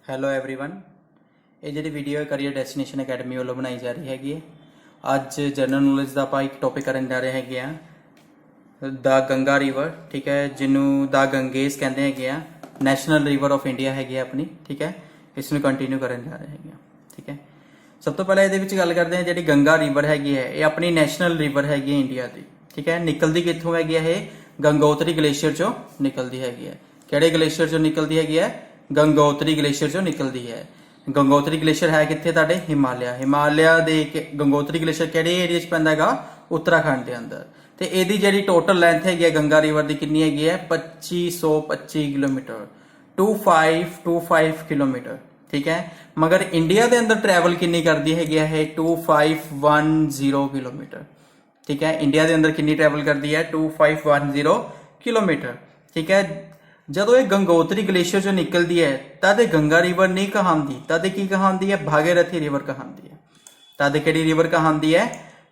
Hello everyone, ਇਹ ਜਿਹੜੀ video ਹੈ ਕਰੀਅਰ ਡੈਸਟੀਨੇਸ਼ਨ ਅਕੈਡਮੀ ਵੱਲੋਂ ਬਣਾਈ ਜਾ ਰਹੀ ਹੈਗੀ ਹੈ। ਅੱਜ ਜਨਰਲ ਨੌਲੇਜ ਦਾ ਆਪਾਂ ਇੱਕ ਟੌਪਿਕ ਕਰਨ ਜਾ ਰਹੇ ਹੈਗੇ ਆ, ਦਾ ਗੰਗਾ ਰਿਵਰ। ਠੀਕ ਹੈ, ਜਿਹਨੂੰ ਦਾ ਗੰਗੇਸ ਕਹਿੰਦੇ ਹੈਗੇ ਆ। ਨੈਸ਼ਨਲ ਰਿਵਰ ਆਫ ਇੰਡੀਆ ਹੈਗੀ ਆ ਆਪਣੀ। ਠੀਕ ਹੈ, ਇਸ ਨੂੰ ਕੰਟੀਨਿਊ ਕਰਨ ਜਾ ਰਹੇ ਹੈਗੇ ਆ। ਠੀਕ ਹੈ, ਸਭ ਤੋਂ ਪਹਿਲਾਂ ਇਹਦੇ ਵਿੱਚ ਗੱਲ ਕਰਦੇ ਹਾਂ। ਜਿਹੜੀ ਗੰਗਾ ਰਿਵਰ ਹੈਗੀ ਹੈ ਇਹ ਆਪਣੀ ਨੈਸ਼ਨਲ ਰਿਵਰ ਹੈਗੀ ਹੈ ਇੰਡੀਆ ਦੀ। ਠੀਕ ਹੈ, ਨਿਕਲਦੀ ਕਿੱਥੋਂ ਹੈਗੀ ਹੈ? ਇਹ ਗੰਗੋਤਰੀ ਗਲੇਸ਼ੀਅਰ ਚੋਂ ਨਿਕਲਦੀ ਹੈਗੀ ਹੈ। ਕਿਹੜੇ ਗਲੇਸ਼ੀਅਰ ਚੋਂ ਨਿਕਲਦੀ ਹੈਗੀ ਹੈ? ਗੰਗੋਤਰੀ ਗਲੇਸ਼ੀਅਰ ਚੋਂ ਨਿਕਲਦੀ ਹੈ। ਗੰਗੋਤਰੀ ਗਲੇਸ਼ੀਅਰ ਹੈ ਕਿੱਥੇ? ਤੁਹਾਡੇ ਹਿਮਾਲਿਆ ਦੇ ਗੰਗੋਤਰੀ ਗਲੇਸ਼ੀਅਰ ਕਿਹੜੇ ਏਰੀਆ 'ਚ ਪੈਂਦਾ ਹੈਗਾ? ਉੱਤਰਾਖੰਡ ਦੇ ਅੰਦਰ। ਤੇ ਇਹਦੀ ਜਿਹੜੀ ਟੋਟਲ ਲੈਂਥ ਹੈਗੀ ਹੈ ਗੰਗਾ ਰਿਵਰ ਦੀ ਕਿੰਨੀ ਹੈਗੀ ਹੈ? 2525 ਕਿਲੋਮੀਟਰ, 2525 ਕਿਲੋਮੀਟਰ। ਠੀਕ ਹੈ, ਮਗਰ ਇੰਡੀਆ ਦੇ ਅੰਦਰ ਟਰੈਵਲ ਕਿੰਨੀ ਕਰਦੀ ਹੈਗੀ ਹੈ? 2510 ਕਿਲੋਮੀਟਰ। ਠੀਕ ਹੈ, ਇੰਡੀਆ ਦੇ ਅੰਦਰ ਕਿੰਨੀ ਟਰੈਵਲ ਕਰਦੀ ਹੈ? 2510 ਕਿਲੋਮੀਟਰ। ਠੀਕ ਹੈ, ਜਦੋਂ ਇਹ ਗੰਗੋਤਰੀ ਗਲੇਸ਼ੀਅਰ ਚੋਂ ਨਿਕਲਦੀ ਹੈ ਤਦ ਗੰਗਾ ਰਿਵਰ ਨਹੀਂ ਕਹਾਂਦੀ, ਤਦ ਕੀ ਕਹਾਂਦੀ ਹੈ? ਭਾਗੀਰਥੀ ਰਿਵਰ ਕਹਾਂਦੀ ਹੈ। ਤਦ ਕਿਹੜੀ ਰਿਵਰ ਕਹਾਂਦੀ ਹੈ?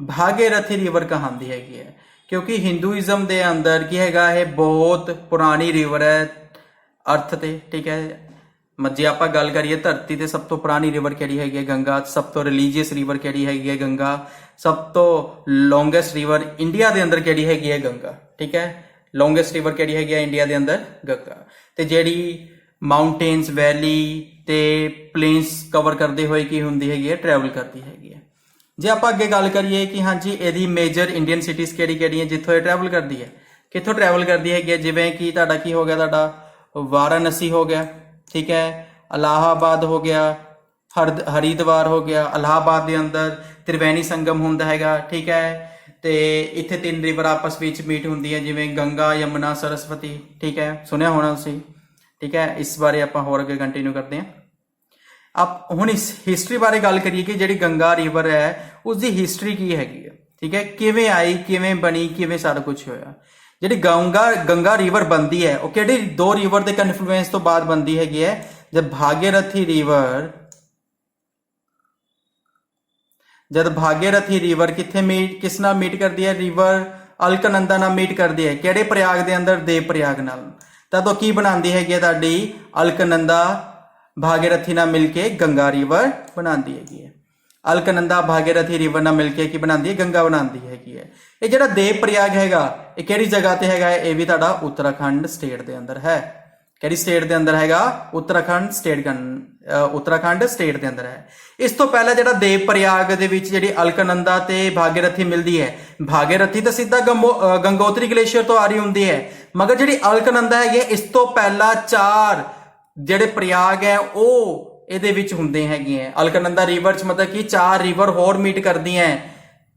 ਭਾਗੀਰਥੀ ਰਿਵਰ ਕਹਾਂਦੀ ਹੈਗੀ ਹੈ। ਕਿਉਂਕਿ ਹਿੰਦੂਇਜ਼ਮ ਦੇ ਅੰਦਰ ਕੀ ਹੈਗਾ? ਇਹ ਬਹੁਤ ਪੁਰਾਣੀ ਰਿਵਰ ਹੈ ਅਰਥ ਤੇ। ਠੀਕ ਹੈ, ਜੇ ਆਪਾਂ ਗੱਲ ਕਰੀਏ ਧਰਤੀ ਤੇ ਸਭ ਤੋਂ ਪੁਰਾਣੀ ਰਿਵਰ ਕਿਹੜੀ ਹੈਗੀ ਹੈ? ਗੰਗਾ। ਸਭ ਤੋਂ ਰਿਲੀਜੀਅਸ ਰਿਵਰ ਕਿਹੜੀ ਹੈਗੀ ਹੈ? ਗੰਗਾ। ਸਭ ਤੋਂ ਲੌਂਗੈਸਟ ਰਿਵਰ ਇੰਡੀਆ ਦੇ ਅੰਦਰ ਕਿਹੜੀ ਹੈਗੀ ਹੈ? ਗੰਗਾ। ਠੀਕ ਹੈ, ਲੌਂਗੈਸਟ ਰਿਵਰ ਕਿਹੜੀ ਹੈਗੀ ਹੈ ਇੰਡੀਆ ਦੇ ਅੰਦਰ? ਗੰਗਾ। ਤੇ ਜਿਹੜੀ ਮਾਊਂਟੇਨਸ, ਵੈਲੀ ਤੇ ਪਲੇਨਸ ਕਵਰ ਕਰਦੇ ਹੋਏ ਕੀ ਹੁੰਦੀ ਹੈਗੀ ਹੈ? ਟਰੈਵਲ ਕਰਦੀ ਹੈਗੀ ਹੈ। ਜੇ ਆਪਾਂ ਅੱਗੇ ਗੱਲ ਕਰੀਏ ਕਿ ਹਾਂਜੀ ਇਹਦੀ ਮੇਜਰ ਇੰਡੀਅਨ ਸਿਟੀਜ਼ ਕਿਹੜੀ ਕਿਹੜੀਆਂ ਜਿੱਥੋਂ ਇਹ ਟਰੈਵਲ ਕਰਦੀ ਹੈ? ਕਿੱਥੋਂ ਟਰੈਵਲ ਕਰਦੀ ਹੈਗੀ ਹੈ? ਜਿਵੇਂ ਕਿ ਤੁਹਾਡਾ ਕੀ ਹੋ ਗਿਆ? ਤੁਹਾਡਾ ਵਾਰਾਣਸੀ ਹੋ ਗਿਆ। ਠੀਕ ਹੈ, ਇਲਾਹਾਬਾਦ ਹੋ ਗਿਆ, ਹਰਿਦਵਾਰ ਹੋ ਗਿਆ। ਇਲਾਹਾਬਾਦ ਦੇ ਅੰਦਰ ਤ੍ਰਿਵੇਣੀ ਸੰਗਮ ਹੁੰਦਾ ਹੈਗਾ। ਠੀਕ ਹੈ, ਤੇ ਇੱਥੇ ਤਿੰਨ ਰਿਵਰ ਆਪਸ ਵਿੱਚ ਮੀਟ ਹੁੰਦੀ ਹੈ, ਜਿਵੇਂ ਗੰਗਾ, ਯਮੁਨਾ, ਸਰਸਵਤੀ। ਠੀਕ ਹੈ, ਸੁਣਿਆ ਹੋਣਾ ਤੁਸੀਂ। ਠੀਕ ਹੈ, ਇਸ ਬਾਰੇ ਆਪਾਂ ਹੋਰ ਅੱਗੇ ਕੰਟੀਨਿਊ ਕਰਦੇ ਹਾਂ। ਹੁਣ ਇਸ ਹਿਸਟਰੀ ਬਾਰੇ ਗੱਲ ਕਰੀਏ ਕਿ ਜਿਹੜੀ ਗੰਗਾ ਰਿਵਰ ਹੈ ਉਸ ਦੀ ਹਿਸਟਰੀ ਕੀ ਹੈਗੀ ਹੈ। ਠੀਕ ਹੈ, ਕਿਵੇਂ ਆਈ, ਕਿਵੇਂ ਬਣੀ, ਕਿਵੇਂ ਸਾਰਾ ਕੁਝ ਹੋਇਆ। ਜਿਹੜੀ ਗੰਗਾ ਰਿਵਰ ਬਣਦੀ ਹੈ ਉਹ ਕਿਹੜੀ ਦੋ ਰਿਵਰ ਦੇ ਕਨਫਲੂਐਂਸ ਤੋਂ ਬਾਅਦ ਬਣਦੀ ਹੈਗੀ ਹੈ? ਜਦ ਭਾਗੀਰਥੀ ਰਿਵਰ ਕਿਸ ਨਾਲ ਮੀਟ ਕਰਦੀ ਹੈ? ਰਿਵਰ ਅਲਕਨੰਦਾ ਨਾਲ ਮੀਟ ਕਰਦੀ ਹੈ। ਕਿਹੜੇ ਪ੍ਰਯਾਗ ਦੇ ਅੰਦਰ? ਦੇਵ ਪ੍ਰਯਾਗ ਨਾਲ। ਤਦ ਉਹ ਕੀ ਬਣਾਉਂਦੀ ਹੈਗੀ ਹੈ? ਤੁਹਾਡੀ ਅਲਕਨੰਦਾ ਭਾਗੀਰਥੀ ਨਾਲ ਮਿਲ ਕੇ ਗੰਗਾ ਰਿਵਰ ਬਣਾਉਂਦੀ ਹੈਗੀ ਹੈ। ਅਲਕਨੰਦਾ ਭਾਗੀਰਥੀ ਰਿਵਰ ਨਾਲ ਮਿਲ ਕੇ ਕੀ ਬਣਾਉਂਦੀ ਹੈ? ਗੰਗਾ ਬਣਾਉਂਦੀ ਹੈਗੀ ਹੈ। ਇਹ ਜਿਹੜਾ ਦੇਵ ਪ੍ਰਯਾਗ ਹੈਗਾ ਇਹ ਕਿਹੜੀ ਜਗ੍ਹਾ ਤੇ ਹੈਗਾ? ਇਹ ਵੀ ਤੁਹਾਡਾ ਉੱਤਰਾਖੰਡ ਸਟੇਟ ਦੇ ਅੰਦਰ ਹੈ। ਕਿਹੜੀ ਸਟੇਟ ਦੇ ਅੰਦਰ ਹੈਗਾ? ਉੱਤਰਾਖੰਡ ਸਟੇਟ ਦੇ ਅੰਦਰ ਹੈ। ਇਸ ਤੋਂ ਪਹਿਲਾਂ ਜਿਹੜਾ ਦੇਵ ਪ੍ਰਯਾਗ ਦੇ ਵਿੱਚ ਜਿਹੜੀ ਅਲਕਨੰਦਾ ਤੇ ਭਾਗੀਰਥੀ ਮਿਲਦੀ ਹੈ, ਭਾਗੀਰਥੀ ਤਾਂ ਸਿੱਧਾ ਗੰਗੋਤਰੀ ਗਲੇਸ਼ੀਅਰ ਤੋਂ ਆ ਰਹੀ ਹੁੰਦੀ ਹੈ, ਮਗਰ ਜਿਹੜੀ ਅਲਕਨੰਦਾ ਹੈਗੀ ਇਸ ਤੋਂ ਪਹਿਲਾਂ 4 ਜਿਹੜੇ ਪ੍ਰਯਾਗ ਹੈ ਉਹ ਇਹਦੇ ਵਿੱਚ ਹੁੰਦੇ ਹੈਗੇ ਆ। ਅਲਕਨੰਦਾ ਰਿਵਰ ਚ ਮਤਲਬ ਕਿ 4 ਰਿਵਰ ਹੋਰ ਮੀਟ ਕਰਦੀਆਂ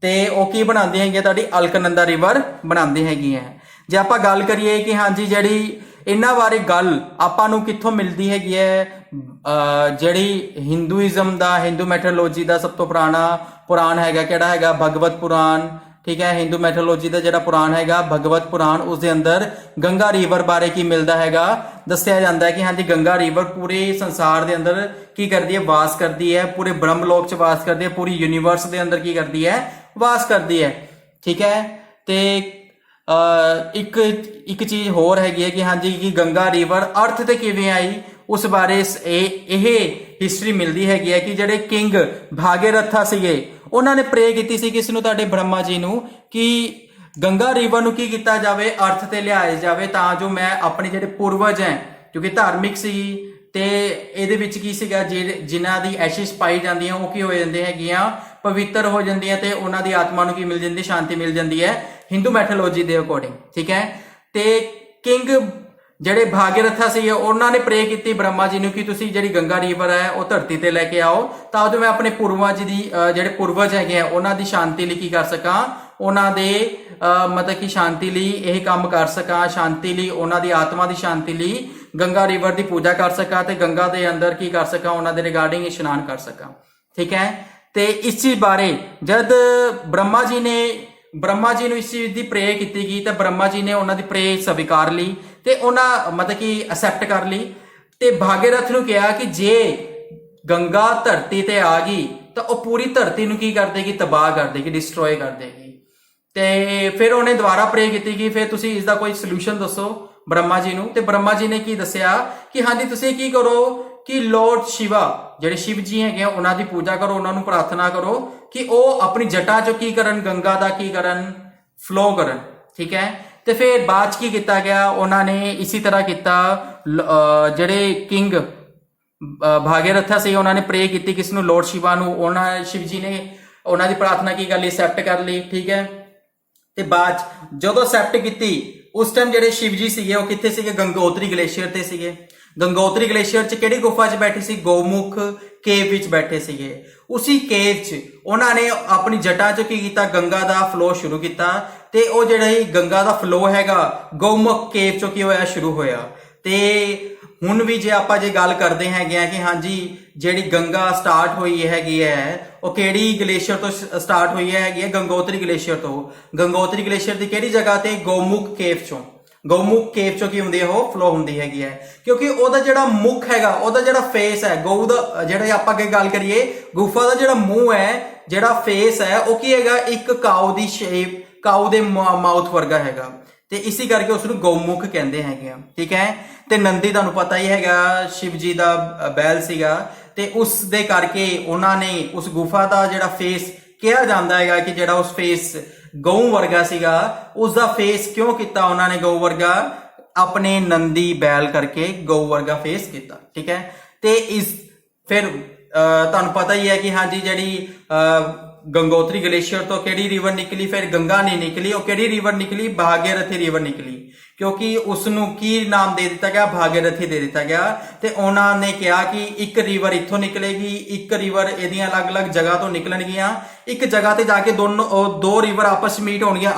ਤੇ ਉਹ ਕੀ ਬਣਾਉਂਦੀਆਂ ਹੈਗੀਆਂ? ਤੁਹਾਡੀ ਅਲਕਨੰਦਾ ਰਿਵਰ ਬਣਾਉਂਦੀ ਹੈਗੀਆਂ। ਜੇ ਆਪਾਂ ਗੱਲ ਕਰੀਏ ਕਿ ਹਾਂਜੀ ਜਿਹੜੀ ਇਹਨਾਂ ਬਾਰੇ ਗੱਲ ਆਪਾਂ ਨੂੰ ਕਿੱਥੋਂ ਮਿਲਦੀ ਹੈਗੀ ਹੈ? ਜਿਹੜੀ ਹਿੰਦੂਇਜ਼ਮ ਦਾ, ਹਿੰਦੂ ਮੈਥੋਲੋਜੀ ਦਾ ਸਭ ਤੋਂ ਪੁਰਾਣਾ ਪੁਰਾਣ ਹੈਗਾ ਕਿਹੜਾ ਹੈਗਾ? ਭਗਵਤ ਪੁਰਾਣ। ਠੀਕ ਹੈ, ਹਿੰਦੂ ਮੈਥੋਲੋਜੀ ਦਾ ਜਿਹੜਾ ਪੁਰਾਣ ਹੈਗਾ ਭਗਵਤ ਪੁਰਾਣ, ਉਸ ਦੇ ਅੰਦਰ ਗੰਗਾ ਰਿਵਰ ਬਾਰੇ ਕੀ ਮਿਲਦਾ ਹੈਗਾ? ਦੱਸਿਆ ਜਾਂਦਾ ਹੈ ਕਿ ਹਾਂਜੀ ਗੰਗਾ ਰਿਵਰ ਪੂਰੇ ਸੰਸਾਰ ਦੇ ਅੰਦਰ ਕੀ ਕਰਦੀ ਹੈ? ਵਾਸ ਕਰਦੀ ਹੈ। ਪੂਰੇ ਬ੍ਰਹਮ ਲੋਕ ਚ ਵਾਸ ਕਰਦੀ ਹੈ। ਪੂਰੀ ਯੂਨੀਵਰਸ ਦੇ ਅੰਦਰ ਕੀ ਕਰਦੀ ਹੈ? ਵਾਸ ਕਰਦੀ ਹੈ। ਠੀਕ ਹੈ, ਤੇ ਇੱਕ ਚੀਜ਼ ਹੋਰ ਹੈਗੀ ਹੈ ਕਿ ਹਾਂਜੀ ਕਿ ਗੰਗਾ ਰਿਵਰ ਅਰਥ ਤੇ ਕਿਵੇਂ ਆਈ ਉਸ ਬਾਰੇ ਇਹ ਹਿਸਟਰੀ ਮਿਲਦੀ ਹੈਗੀ ਹੈ ਕਿ ਜਿਹੜੇ ਕਿੰਗ ਭਾਗੀਰਥਾ ਸੀਗੇ ਉਹਨਾਂ ਨੇ ਪ੍ਰੇ ਕੀਤੀ ਸੀ ਕਿਸ ਨੂੰ? ਤੁਹਾਡੇ ਬ੍ਰਹਮਾ ਜੀ ਨੂੰ, ਕਿ ਗੰਗਾ ਰਿਵਰ ਨੂੰ ਕੀ ਕੀਤਾ ਜਾਵੇ? ਅਰਥ ਤੇ ਲਿਆਇਆ ਜਾਵੇ, ਤਾਂ ਜੋ ਮੈਂ ਆਪਣੇ ਜਿਹੜੇ ਪੂਰਵਜ ਹੈ, ਕਿਉਂਕਿ ਧਾਰਮਿਕ ਸੀ ਤੇ ਇਹਦੇ ਵਿੱਚ ਕੀ ਸੀਗਾ? ਜਿਨ੍ਹਾਂ ਦੀ ਐਸ਼ਿਸ਼ ਪਾਈ ਜਾਂਦੀਆਂ ਉਹ ਕੀ ਹੋ ਜਾਂਦੇ ਹੈਗੀਆਂ? ਪਵਿੱਤਰ ਹੋ ਜਾਂਦੀਆਂ ਤੇ ਉਹਨਾਂ ਦੀ ਆਤਮਾ ਨੂੰ ਕੀ ਮਿਲ ਜਾਂਦੀ? ਸ਼ਾਂਤੀ ਮਿਲ ਜਾਂਦੀ ਹੈ ਹਿੰਦੂ ਮੈਥੋਲੋਜੀ ਦੇ ਅਕੋਰਡਿੰਗ। ਠੀਕ ਹੈ, ਤੇ ਕਿੰਗ ਜਿਹੜੇ ਭਾਗੀਰਥਾ ਸੀ ਉਹਨਾਂ ਨੇ ਪ੍ਰੇ ਕੀਤੀ ਬ੍ਰਹਮਾ ਜੀ ਨੂੰ ਕਿ ਤੁਸੀਂ ਜਿਹੜੀ ਗੰਗਾ ਰਿਵਰ ਹੈ ਉਹ ਧਰਤੀ ਤੇ ਲੈ ਕੇ ਆਓ, ਤਾਂ ਜੋ ਮੈਂ ਆਪਣੇ ਪੂਰਵਜ ਦੀ ਜਿਹੜੇ ਪੂਰਵਜ ਹੈਗੇ ਆ ਉਹਨਾਂ ਦੀ ਸ਼ਾਂਤੀ ਲਈ ਕੀ ਕਰ ਸਕਾਂ? ਉਹਨਾਂ ਦੇ ਮਤਲਬ ਕਿ ਸ਼ਾਂਤੀ ਲਈ ਇਹ ਕੰਮ ਕਰ ਸਕਾਂ, ਸ਼ਾਂਤੀ ਲਈ, ਉਹਨਾਂ ਦੀ ਆਤਮਾ ਦੀ ਸ਼ਾਂਤੀ ਲਈ ਗੰਗਾ ਰਿਵਰ ਦੀ ਪੂਜਾ ਕਰ ਸਕਾਂ ਤੇ ਗੰਗਾ ਦੇ ਅੰਦਰ ਕੀ ਕਰ ਸਕਾਂ? ਉਹਨਾਂ ਦੇ ਰਿਗਾਰਡਿੰਗ ਇਸ਼ਨਾਨ ਕਰ ਸਕਾਂ। ਠੀਕ ਹੈ, ਤੇ ਇਸ ਚੀਜ਼ ਬਾਰੇ ਜਦ ਬ੍ਰਹਮਾ ਜੀ ਨੂੰ ਇਸ ਚੀਜ਼ ਦੀ ਪ੍ਰੇ ਕੀਤੀ ਗਈ ਤਾਂ ਬ੍ਰਹਮਾ ਜੀ ਨੇ ਉਹਨਾਂ ਦੀ ਪ੍ਰੇ ਸਵੀਕਾਰ ਲਈ ਤੇ ਉਹਨਾਂ ਮਤਲਬ ਕਿ ਐਕਸੈਪਟ ਕਰ ਲਈ ਤੇ ਭਾਗੀਰਥ ਨੂੰ ਕਿਹਾ ਕਿ ਜੇ ਗੰਗਾ ਧਰਤੀ ਤੇ ਆ ਗਈ ਤਾਂ ਉਹ ਪੂਰੀ ਧਰਤੀ ਨੂੰ ਕੀ ਕਰ ਦੇਗੀ? ਤਬਾਹ ਕਰ ਦੇਗੀ, ਡਿਸਟਰੋਏ ਕਰ ਦੇਗੀ। ਤੇ ਫਿਰ ਉਹਨੇ ਦੁਬਾਰਾ ਪ੍ਰੇ ਕੀਤੀ ਕਿ ਫਿਰ ਤੁਸੀਂ ਇਸ ਦਾ ਕੋਈ ਸੋਲੂਸ਼ਨ ਦੱਸੋ। ब्रह्मा जी नूं, ते ब्रह्मा जी ने की दस्सिया कि हाँ जी तुसीं की करो कि लॉर्ड शिवा ਜਿਹੜੇ शिव जी ਹੈਗੇ ਉਹਨਾਂ ਦੀ पूजा करो, ਉਹਨਾਂ ਨੂੰ प्रार्थना करो कि ਉਹ अपनी जटा चो की करन, गंगा ਦਾ की करन, फ्लो करन। ठीक है, ਤੇ ਫਿਰ ਬਾਅਦ ਚ ਕੀ ਕੀਤਾ ਗਿਆ, ਉਹਨਾਂ ਨੇ ਇਸੇ ਤਰ੍ਹਾਂ ਕੀਤਾ, ਜਿਹੜੇ ਕਿੰਗ ਭਾਗੀਰਥ ਸੀ ਉਹਨਾਂ ਨੇ ਪ੍ਰੇ ਕੀਤੀ ਕਿਸ ਨੂੰ, ਲॉर्ड शिवा ਨੂੰ। ਉਹਨਾਂ शिव जी ਨੇ ਉਹਨਾਂ ਦੀ ਪ੍ਰਾਰਥਨਾ ਕੀ ਕਰ ਲਈ, ਐਕਸੈਪਟ ਕਰ ਲਈ। ਠੀਕ ਹੈ, ਤੇ ਬਾਅਦ ਜਦੋਂ ਐਕਸੈਪਟ ਕੀਤੀ ਉਸ ਟਾਈਮ ਜਿਹੜੇ शिव जी ਸੀਗੇ ਉਹ ਕਿੱਥੇ ਸੀਗੇ, ਗੰਗੋਤਰੀ ਗਲੇਸ਼ੀਅਰ ਤੇ ਸੀਗੇ। ਗੰਗੋਤਰੀ ਗਲੇਸ਼ੀਅਰ ਚ ਕਿਹੜੀ ਗੁਫਾ ਚ ਬੈਠੇ ਸੀ, ਗਊਮੁਖ ਕੇਵ ਵਿੱਚ ਬੈਠੇ ਸੀਗੇ। ਉसी ਕੇਵ ਚ ਉਹਨਾਂ ਨੇ ਆਪਣੀ ਜਟਾ ਚ ਕੀ ਕੀਤਾ, ਗੰਗਾ ਦਾ ਫਲੋ ਸ਼ੁਰੂ ਕੀਤਾ, ਤੇ ਉਹ ਜਿਹੜਾ ਹੀ ਗੰਗਾ ਦਾ ਫਲੋ ਹੈਗਾ ਗਊਮੁਖ ਕੇਵ ਚੋਂ ਕੀ ਹੋਇਆ, ਸ਼ੁਰੂ ਹੋਇਆ। ਤੇ ਹੁਣ ਵੀ ਜੇ ਆਪਾਂ ਜੇ ਗੱਲ ਕਰਦੇ ਹੈਗੇ ਆ ਕਿ ਹਾਂਜੀ ਜਿਹੜੀ ਗੰਗਾ ਸਟਾਰਟ ਹੋਈ ਹੈਗੀ ਹੈ ਉਹ ਕਿਹੜੀ ਗਲੇਸ਼ੀਅਰ ਤੋਂ ਸਟਾਰਟ ਹੋਈ ਹੈਗੀ ਹੈ, ਗੰਗੋਤਰੀ ਗਲੇਸ਼ੀਅਰ ਤੋਂ। ਗੰਗੋਤਰੀ ਗਲੇਸ਼ੀਅਰ ਦੀ ਕਿਹੜੀ ਜਗ੍ਹਾ ਤੇ, ਗਊਮੁਖ ਕੇਵ ਚੋਂ। ਗਊਮੁਖ ਕੇਵ ਚੋਂ ਕੀ ਹੁੰਦੀ ਹੈ, ਉਹ ਫਲੋ ਹੁੰਦੀ ਹੈਗੀ ਹੈ, ਕਿਉਂਕਿ ਉਹਦਾ ਜਿਹੜਾ ਮੁੱਖ ਹੈਗਾ, ਉਹਦਾ ਜਿਹੜਾ ਫੇਸ ਹੈ, ਗਊ ਦਾ ਜਿਹੜਾ ਆਪਾਂ ਅੱਗੇ ਗੱਲ ਕਰੀਏ, ਗੁਫਾ ਦਾ ਜਿਹੜਾ ਮੂੰਹ ਹੈ, ਜਿਹੜਾ ਫੇਸ ਹੈ, ਉਹ ਕੀ ਹੈਗਾ, ਇੱਕ ਕਾਊ ਦੀ ਸ਼ੇਪ, ਕਾਊ ਦੇ ਮਾਊਥ ਵਰਗਾ ਹੈਗਾ, ਤੇ ਇਸੇ ਕਰਕੇ ਉਸ ਨੂੰ ਗਊਮੁਖ ਕਹਿੰਦੇ ਹੈਗੇ ਆ। ਠੀਕ ਹੈ, ਤੇ ਨੰਦੀ ਤੁਹਾਨੂੰ ਪਤਾ ਹੀ ਹੈਗਾ शिव जी ਦਾ ਬੈਲ ਸੀਗਾ, ਤੇ ਉਸ ਦੇ ਕਰਕੇ ਉਹਨਾਂ ਨੇ ਉਸ ਗੁਫਾ ਦਾ ਜਿਹੜਾ ਫੇਸ ਕਿਹਾ ਜਾਂਦਾ ਹੈਗਾ ਕਿ ਜਿਹੜਾ ਉਸ ਫੇਸ ਗਊ ਵਰਗਾ ਸੀਗਾ, ਉਸ ਦਾ ਫੇਸ ਕਿਉਂ ਕੀਤਾ ਉਹਨਾਂ ਨੇ ਗਊ ਵਰਗਾ, ਆਪਣੇ ਨੰਦੀ ਬੈਲ ਕਰਕੇ ਗਊ ਵਰਗਾ ਫੇਸ ਕੀਤਾ। ਠੀਕ ਹੈ, ਤੇ ਇਸ ਫਿਰ ਤੁਹਾਨੂੰ ਪਤਾ ਹੀ ਹੈ ਕਿ ਹਾਂਜੀ ਜਿਹੜੀ ਗੰਗੋਤਰੀ ਗਲੇਸ਼ੀਅਰ ਤੋਂ ਕਿਹੜੀ ਰਿਵਰ ਨਿਕਲੀ, ਫਿਰ ਗੰਗਾ ਨਹੀਂ ਨਿਕਲੀ, ਉਹ ਕਿਹੜੀ ਰਿਵਰ ਨਿਕਲੀ, ਭਾਗੀਰਥੀ ਰਿਵਰ ਨਿਕਲੀ, ਕਿਉਂਕਿ ਉਸ ਨੂੰ ਕੀ ਨਾਮ ਦੇ ਦਿੱਤਾ ਗਿਆ, ਭਾਗੀਰਥੀ ਦੇ ਦਿੱਤਾ ਗਿਆ। ਤੇ ਉਹਨਾਂ ਨੇ ਕਿਹਾ ਕਿ ਇੱਕ ਰਿਵਰ ਇੱਥੋਂ ਨਿਕਲੇਗੀ, ਇੱਕ ਰਿਵਰ ਇਹਦੀਆਂ ਅਲੱਗ-ਅਲੱਗ ਜਗ੍ਹਾ ਤੋਂ ਨਿਕਲਣਗੀਆਂ, ਇੱਕ ਜਗ੍ਹਾ ਤੇ ਜਾ ਕੇ ਦੋ ਰਿਵਰ ਆਪਸ ਵਿੱਚ ਮੀਟ ਹੋਣਗੀਆਂ,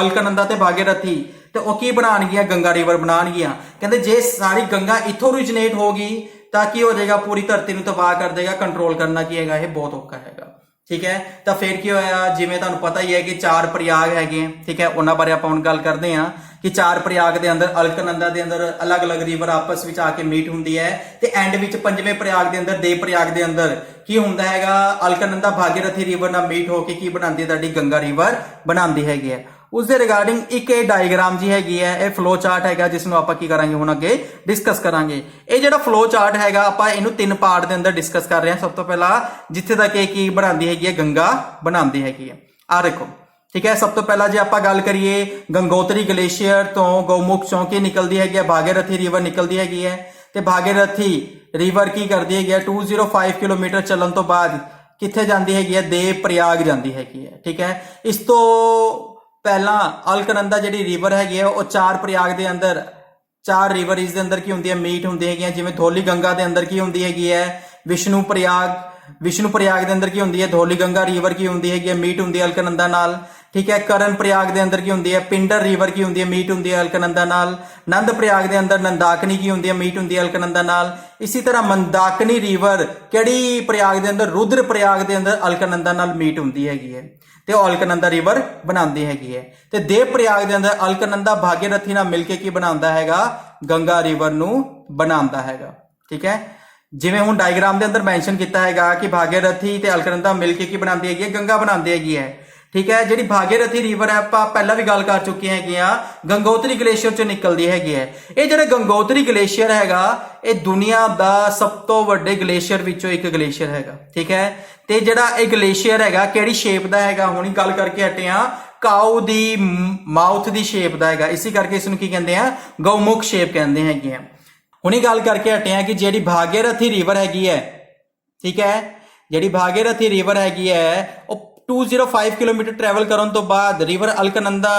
ਅਲਕਨੰਦਾ ਤੇ ਭਾਗੀਰਥੀ, ਤੇ ਉਹ ਕੀ ਬਣਾਉਣਗੀਆਂ, ਗੰਗਾ ਰਿਵਰ ਬਣਾਉਣਗੀਆਂ। ਕਹਿੰਦੇ ਜੇ ਸਾਰੀ ਗੰਗਾ ਇੱਥੋਂ ਓਰੀਜਿਨੇਟ ਹੋਗੀ ਤਾਂ ਕੀ ਹੋ ਜਾਏਗਾ, ਪੂਰੀ ਧਰਤੀ ਨੂੰ ਤਬਾਹ ਕਰ ਦੇਗਾ, ਕੰਟਰੋਲ ਕਰਨਾ ਕੀ ਹੈਗਾ, ਇਹ ਬਹੁਤ ਔਖਾ ਹੈਗਾ। ਠੀਕ ਹੈ, ਤਾਂ ਫਿਰ ਕੀ ਹੋਇਆ, ਜਿਵੇਂ ਤੁਹਾਨੂੰ ਪਤਾ ਹੀ ਹੈ ਕਿ 4 ਪ੍ਰਯਾਗ ਹੈਗੇ। ਠੀਕ ਹੈ, ਉਹਨਾਂ ਬਾਰੇ ਆਪਾਂ ਹੁਣ ਗੱਲ ਕਰਦੇ ਹਾਂ ਕਿ 4 ਪ੍ਰਯਾਗ ਦੇ ਅੰਦਰ, ਅਲਕਨੰਦਾ ਦੇ ਅੰਦਰ ਅਲੱਗ-ਅਲੱਗ ਰਿਵਰ ਆਪਸ ਵਿੱਚ ਆ ਕੇ ਮੀਟ ਹੁੰਦੀ ਹੈ, ਤੇ ਐਂਡ ਵਿੱਚ 5ਵੇਂ ਪ੍ਰਯਾਗ ਦੇ ਅੰਦਰ, ਦੇਵ ਪ੍ਰਯਾਗ ਦੇ ਅੰਦਰ ਕੀ ਹੁੰਦਾ ਹੈਗਾ, ਅਲਕਨੰਦਾ ਭਾਗੀਰਥੀ ਰਿਵਰ ਨਾਲ ਮੀਟ ਹੋ ਕੇ ਕੀ ਬਣਾਉਂਦੀ ਹੈ, ਤੁਹਾਡੀ ਗੰਗਾ ਰਿਵਰ ਬਣਾਉਂਦੀ ਹੈਗੀ ਹੈ। ਉਸ ਦੇ ਰਿਗਾਰਡਿੰਗ ਇੱਕ ਇਹ ਡਾਇਗਰਾਮ ਜੀ ਹੈਗੀ ਹੈ, ਇਹ ਫਲੋ ਚਾਰਟ ਹੈਗਾ, ਜਿਸ ਨੂੰ ਆਪਾਂ ਕੀ ਕਰਾਂਗੇ ਹੁਣ ਅੱਗੇ ਡਿਸਕਸ ਕਰਾਂਗੇ। ਇਹ ਜਿਹੜਾ ਫਲੋ ਚਾਰਟ ਹੈਗਾ ਆਪਾਂ ਇਹਨੂੰ 3 ਪਾਰਟ ਦੇ ਅੰਦਰ ਡਿਸਕਸ ਕਰ ਰਹੇ ਹਾਂ। ਸਭ ਤੋਂ ਪਹਿਲਾਂ ਜਿੱਥੇ ਤੱਕ ਇਹ ਕੀ ਬਣਾਉਂਦੀ ਹੈਗੀ ਹੈ, ਗੰਗਾ ਬਣਾਉਂਦੀ ਹੈਗੀ ਹੈ, ਆ ਦੇਖੋ। ਠੀਕ ਹੈ, ਸਭ ਤੋਂ ਪਹਿਲਾਂ ਜੇ ਆਪਾਂ ਗੱਲ ਕਰੀਏ ਗੰਗੋਤਰੀ ਗਲੇਸ਼ੀਅਰ ਤੋਂ ਗਊਮੁਖ ਚੋਂ ਕੀ ਨਿਕਲਦੀ ਹੈਗੀ ਹੈ, ਭਾਗੀਰਥੀ ਰਿਵਰ ਨਿਕਲਦੀ ਹੈਗੀ ਹੈ, ਤੇ ਭਾਗੀਰਥੀ ਰਿਵਰ ਕੀ ਕਰਦੀ ਹੈਗੀ ਹੈ, 205 ਕਿਲੋਮੀਟਰ ਚੱਲਣ ਤੋਂ ਬਾਅਦ ਕਿੱਥੇ ਜਾਂਦੀ ਹੈਗੀ ਹੈ, ਦੇਵ ਪ੍ਰਯਾਗ ਜਾਂਦੀ ਹੈਗੀ ਹੈ। ਠੀਕ ਹੈ, ਇਸ ਤੋਂ ਪਹਿਲਾਂ ਅਲਕਨੰਦਾ ਜਿਹੜੀ ਰਿਵਰ ਹੈਗੀ ਹੈ ਉਹ 4 ਪ੍ਰਯਾਗ ਦੇ ਅੰਦਰ, 4 ਰਿਵਰ ਇਸ ਦੇ ਅੰਦਰ ਕੀ ਹੁੰਦੀ ਹੈ, ਮੀਟ ਹੁੰਦੀ ਹੈਗੀਆਂ। ਜਿਵੇਂ ਧੌਲੀ ਗੰਗਾ ਦੇ ਅੰਦਰ ਕੀ ਹੁੰਦੀ ਹੈਗੀ ਹੈ, ਵਿਸ਼ਨੂੰ ਪ੍ਰਯਾਗ ਦੇ ਅੰਦਰ ਕੀ ਹੁੰਦੀ ਹੈ, ਧੌਲੀ ਗੰਗਾ ਰਿਵਰ ਕੀ ਹੁੰਦੀ ਹੈਗੀ ਹੈ, ਮੀਟ ਹੁੰਦੀ ਹੈ ਅਲਕਨੰਦਾ ਨਾਲ। ਠੀਕ ਹੈ, ਕਰਨ ਪ੍ਰਯਾਗ ਦੇ ਅੰਦਰ ਕੀ ਹੁੰਦੀ ਹੈ, ਪਿੰਡਰ ਰਿਵਰ ਕੀ ਹੁੰਦੀ ਹੈ, ਮੀਟ ਹੁੰਦੀ ਹੈ ਅਲਕਨੰਦਾ ਨਾਲ। ਨੰਦ ਪ੍ਰਯਾਗ ਦੇ ਅੰਦਰ ਨੰਦਾਕਨੀ ਕੀ ਹੁੰਦੀ ਹੈ, ਮੀਟ ਹੁੰਦੀ ਹੈ ਅਲਕਨੰਦਾ ਨਾਲ। ਇਸੇ ਤਰ੍ਹਾਂ ਮੰਦਾਕਨੀ ਰਿਵਰ ਕਿਹੜੀ ਪ੍ਰਯਾਗ ਦੇ ਅੰਦਰ, ਰੁਦਰ ਪ੍ਰਯਾਗ ਦੇ ਅੰਦਰ ਅਲਕਨੰਦਾ ਨਾਲ ਮੀਟ ਹੁੰਦੀ ਹੈਗੀ ਹੈ, ਤੇ ਉਹ ਅਲਕਨੰਦਾ ਰਿਵਰ ਬਣਾਉਂਦੀ ਹੈਗੀ ਹੈ। ਤੇ ਦੇਵ ਪ੍ਰਯਾਗ ਦੇ ਅੰਦਰ ਅਲਕਨੰਦਾ ਭਾਗੀਰਥੀ ਨਾਲ ਮਿਲ ਕੇ ਕੀ ਬਣਾਉਂਦਾ ਹੈਗਾ, ਗੰਗਾ ਰਿਵਰ ਨੂੰ ਬਣਾਉਂਦਾ ਹੈਗਾ। ਠੀਕ ਹੈ, ਜਿਵੇਂ ਹੁਣ ਡਾਇਗਰਾਮ ਦੇ ਅੰਦਰ ਮੈਂਸ਼ਨ ਕੀਤਾ ਹੈਗਾ ਕਿ ਭਾਗੀਰਥੀ ਤੇ ਅਲਕਨੰਦਾ ਮਿਲ ਕੇ ਕੀ ਬਣਾਉਂਦੀ ਹੈਗੀ ਹੈ, ਗੰਗਾ ਬਣਾਉਂਦੀ ਹੈਗੀ ਹੈ। ਠੀਕ ਹੈ, ਜਿਹੜੀ ਭਾਗੀਰਥੀ ਰਿਵਰ ਹੈ ਆਪਾਂ ਪਹਿਲਾਂ ਵੀ ਗੱਲ ਕਰ ਚੁੱਕੇ ਹੈਗੇ ਆ, ਗੰਗੋਤਰੀ ਗਲੇਸ਼ੀਅਰ ਚੋਂ ਨਿਕਲਦੀ ਹੈਗੀ ਹੈ। ਇਹ ਜਿਹੜਾ ਗੰਗੋਤਰੀ ਗਲੇਸ਼ੀਅਰ ਹੈਗਾ ਇਹ ਦੁਨੀਆ ਦਾ ਸਭ ਤੋਂ ਵੱਡੇ ਗਲੇਸ਼ੀਅਰ ਵਿੱਚੋਂ ਇੱਕ ਗਲੇਸ਼ੀਅਰ ਹੈਗਾ। ਠੀਕ ਹੈ, ਤੇ ਜਿਹੜਾ ਇਹ ਗਲੇਸ਼ੀਅਰ ਹੈਗਾ ਕਿਹੜੀ ਸ਼ੇਪ ਦਾ ਹੈਗਾ, ਹੁਣੀ ਗੱਲ ਕਰਕੇ ਹਟੇ ਆ, ਕਾਊ ਦੀ ਮਾਊਥ ਦੀ ਸ਼ੇਪ ਦਾ ਹੈਗਾ, ਇਸੇ ਕਰਕੇ ਇਸ ਨੂੰ ਕੀ ਕਹਿੰਦੇ ਆ, ਗਊਮੁਖ ਸ਼ੇਪ ਕਹਿੰਦੇ ਹੈਗੇ ਆ। ਹੁਣੀ ਗੱਲ ਕਰਕੇ ਹਟੇ ਆ ਕਿ ਜਿਹੜੀ ਭਾਗੀਰਥੀ ਰਿਵਰ ਹੈਗੀ ਹੈ, ਠੀਕ ਹੈ, ਜਿਹੜੀ ਭਾਗੀਰਥੀ ਰਿਵਰ ਹੈਗੀ ਹੈ ਉਹ 205 ਕਿਲੋਮੀਟਰ ਟਰੈਵਲ ਕਰਨ ਤੋਂ ਬਾਅਦ ਰਿਵਰ ਅਲਕਨੰਦਾ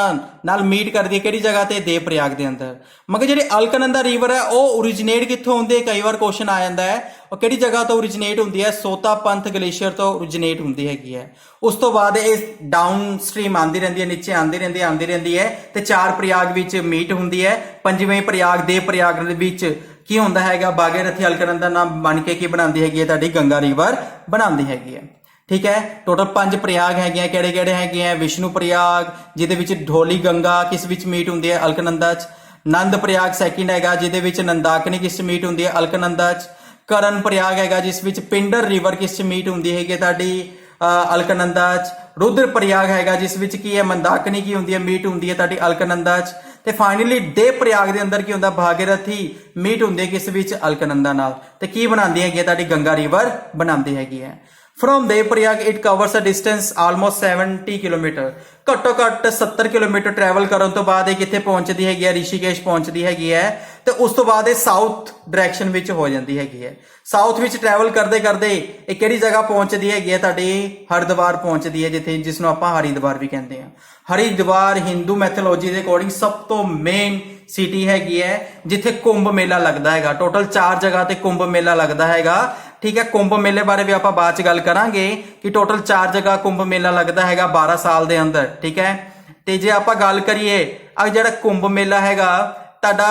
ਨਾਲ ਮੀਟ ਕਰਦੀ ਹੈ ਕਿਹੜੀ ਜਗ੍ਹਾ ਤੇ, ਦੇਵ ਪ੍ਰਯਾਗ ਦੇ ਅੰਦਰ। ਮਗਰ ਜਿਹੜੀ ਅਲਕਨੰਦਾ ਰਿਵਰ ਹੈ ਉਹ ਓਰੀਜਿਨੇਟ ਕਿੱਥੋਂ ਹੁੰਦੀ ਹੈ, ਕਈ ਵਾਰ ਕੁਐਸਚਨ ਆ ਜਾਂਦਾ ਹੈ, ਉਹ ਕਿਹੜੀ ਜਗ੍ਹਾ ਤੋਂ ਓਰੀਜਿਨੇਟ ਹੁੰਦੀ ਹੈ, ਸੋਤਾਪੰਥ ਗਲੇਸ਼ੀਅਰ ਤੋਂ ਓਰੀਜਿਨੇਟ ਹੁੰਦੀ ਹੈਗੀ ਹੈ। ਉਸ ਤੋਂ ਬਾਅਦ ਇਹ ਡਾਊਨ ਸਟ੍ਰੀਮ ਆਂਦੀ ਰਹਿੰਦੀ ਹੈ, ਨੀਚੇ ਆਂਦੀ ਰਹਿੰਦੀ ਹੈ, ਤੇ 4 ਪ੍ਰਯਾਗ ਵਿੱਚ ਮੀਟ ਹੁੰਦੀ ਹੈ। 5ਵੇਂ ਪ੍ਰਯਾਗ ਦੇਵ ਪ੍ਰਯਾਗ ਦੇ ਵਿੱਚ ਕੀ ਹੁੰਦਾ ਹੈਗਾ, ਭਾਗੀਰਥੀ ਅਲਕਨੰਦਾ ਨਾਲ ਬਣ ਕੇ ਕੀ ਬਣਾਉਂਦੀ ਹੈਗੀ ਹੈ, ਤੁਹਾਡੀ ਗੰਗਾ ਰਿਵਰ ਬਣਾਉਂਦੀ ਹੈਗੀ ਹੈ। ਠੀਕ ਹੈ, ਟੋਟਲ 5 ਪ੍ਰਯਾਗ ਹੈਗੇ ਆ, ਕਿਹੜੇ ਕਿਹੜੇ ਹੈਗੇ ਆ, ਵਿਸ਼ਨੂੰ ਪ੍ਰਯਾਗ ਜਿਹਦੇ ਵਿੱਚ ਢੋਲੀ ਗੰਗਾ ਕਿਸ ਵਿੱਚ ਮੀਟ ਹੁੰਦੀ ਹੈ, ਅਲਕਨੰਦਾ ਚ। ਨੰਦ ਪ੍ਰਯਾਗ ਸੈਕਿੰਡ ਹੈਗਾ ਜਿਹਦੇ ਵਿੱਚ ਨੰਦਾਕਨੀ ਕਿਸ ਚ ਮੀਟ ਹੁੰਦੀ ਹੈ, ਅਲਕਨੰਦਾ ਚ। ਕਰਨ ਪ੍ਰਯਾਗ ਹੈਗਾ ਜਿਸ ਵਿੱਚ ਪਿੰਡਰ ਰਿਵਰ ਕਿਸ ਚ ਮੀਟ ਹੁੰਦੀ ਹੈਗੀ ਤੁਹਾਡੀ ਅਲਕਨੰਦਾ ਚ। ਰੁਦਰ ਪ੍ਰਯਾਗ ਹੈਗਾ ਜਿਸ ਵਿੱਚ ਕੀ ਹੈ, ਮੰਦਾਕਨੀ ਕੀ ਹੁੰਦੀ ਹੈ, ਮੀਟ ਹੁੰਦੀ ਹੈ ਤੁਹਾਡੀ ਅਲਕਨੰਦਾ ਚ। ਤੇ ਫਾਈਨਲੀ ਦੇ ਪ੍ਰਯਾਗ ਦੇ ਅੰਦਰ ਕੀ ਹੁੰਦਾ, ਭਾਗੀਰਥੀ ਮੀਟ ਹੁੰਦੀ ਹੈ ਕਿਸ ਵਿੱਚ, ਅਲਕਨੰਦਾ ਨਾਲ, ਤੇ ਕੀ ਬਣਾਉਂਦੀ ਹੈਗੀ ਹੈ, ਤੁਹਾਡੀ ਗੰਗਾ ਰਿਵਰ ਬਣਾਉਂਦੀ ਹੈਗੀ ਹੈ। From Devrayag it covers a distance almost 70 kilometre, ਘੱਟੋ ਘੱਟ 70 ਕਿਲੋਮੀਟਰ ਟਰੈਵਲ ਕਰਨ ਤੋਂ ਬਾਅਦ ਇਹ ਕਿੱਥੇ ਪਹੁੰਚਦੀ ਹੈਗੀ ਹੈ, ਰਿਸ਼ੀਕੇਸ਼ ਪਹੁੰਚਦੀ ਹੈਗੀ ਹੈ। ਤੇ ਉਸ ਤੋਂ ਬਾਅਦ ਇਹ ਸਾਊਥ ਡਾਇਰੈਕਸ਼ਨ ਵਿੱਚ ਹੋ ਜਾਂਦੀ ਹੈਗੀ ਹੈ। ਸਾਊਥ ਵਿੱਚ ਟਰੈਵਲ ਕਰਦੇ ਕਰਦੇ ਇਹ ਕਿਹੜੀ ਜਗ੍ਹਾ ਪਹੁੰਚਦੀ ਹੈਗੀ ਹੈ, ਤੁਹਾਡੀ ਹਰਿਦੁਆਰ ਪਹੁੰਚਦੀ ਹੈ, ਜਿਸ ਨੂੰ ਆਪਾਂ ਹਰਿਦੁਆਰ ਵੀ ਕਹਿੰਦੇ ਹਾਂ। ਹਰਿਦੁਆਰ ਹਿੰਦੂ ਮੈਥੋਲੋਜੀ ਦੇ ਅਕੋਰਡਿੰਗ ਸਭ ਤੋਂ ਮੇਨ ਸਿਟੀ ਹੈਗੀ ਹੈ ਜਿੱਥੇ ਕੁੰਭ ਮੇਲਾ ਲੱਗਦਾ ਹੈਗਾ। ਟੋਟਲ 4 ਜਗ੍ਹਾ ਤੇ ਕੁੰਭ ਮੇਲਾ ਲੱਗਦਾ ਹੈਗਾ, ਠੀਕ ਹੈ। ਕੁੰਭ ਮੇਲੇ ਬਾਰੇ ਵੀ ਆਪਾਂ ਬਾਅਦ ਚ ਗੱਲ ਕਰਾਂਗੇ ਕਿ ਟੋਟਲ 4 ਜਗ੍ਹਾ ਕੁੰਭ ਮੇਲਾ ਲੱਗਦਾ ਹੈਗਾ 12 ਸਾਲ ਦੇ ਅੰਦਰ, ਠੀਕ ਹੈ। ਤੇ ਜੇ ਆਪਾਂ ਗੱਲ ਕਰੀਏ ਆ ਜਿਹੜਾ ਕੁੰਭ ਮੇਲਾ ਹੈਗਾ ਤੁਹਾਡਾ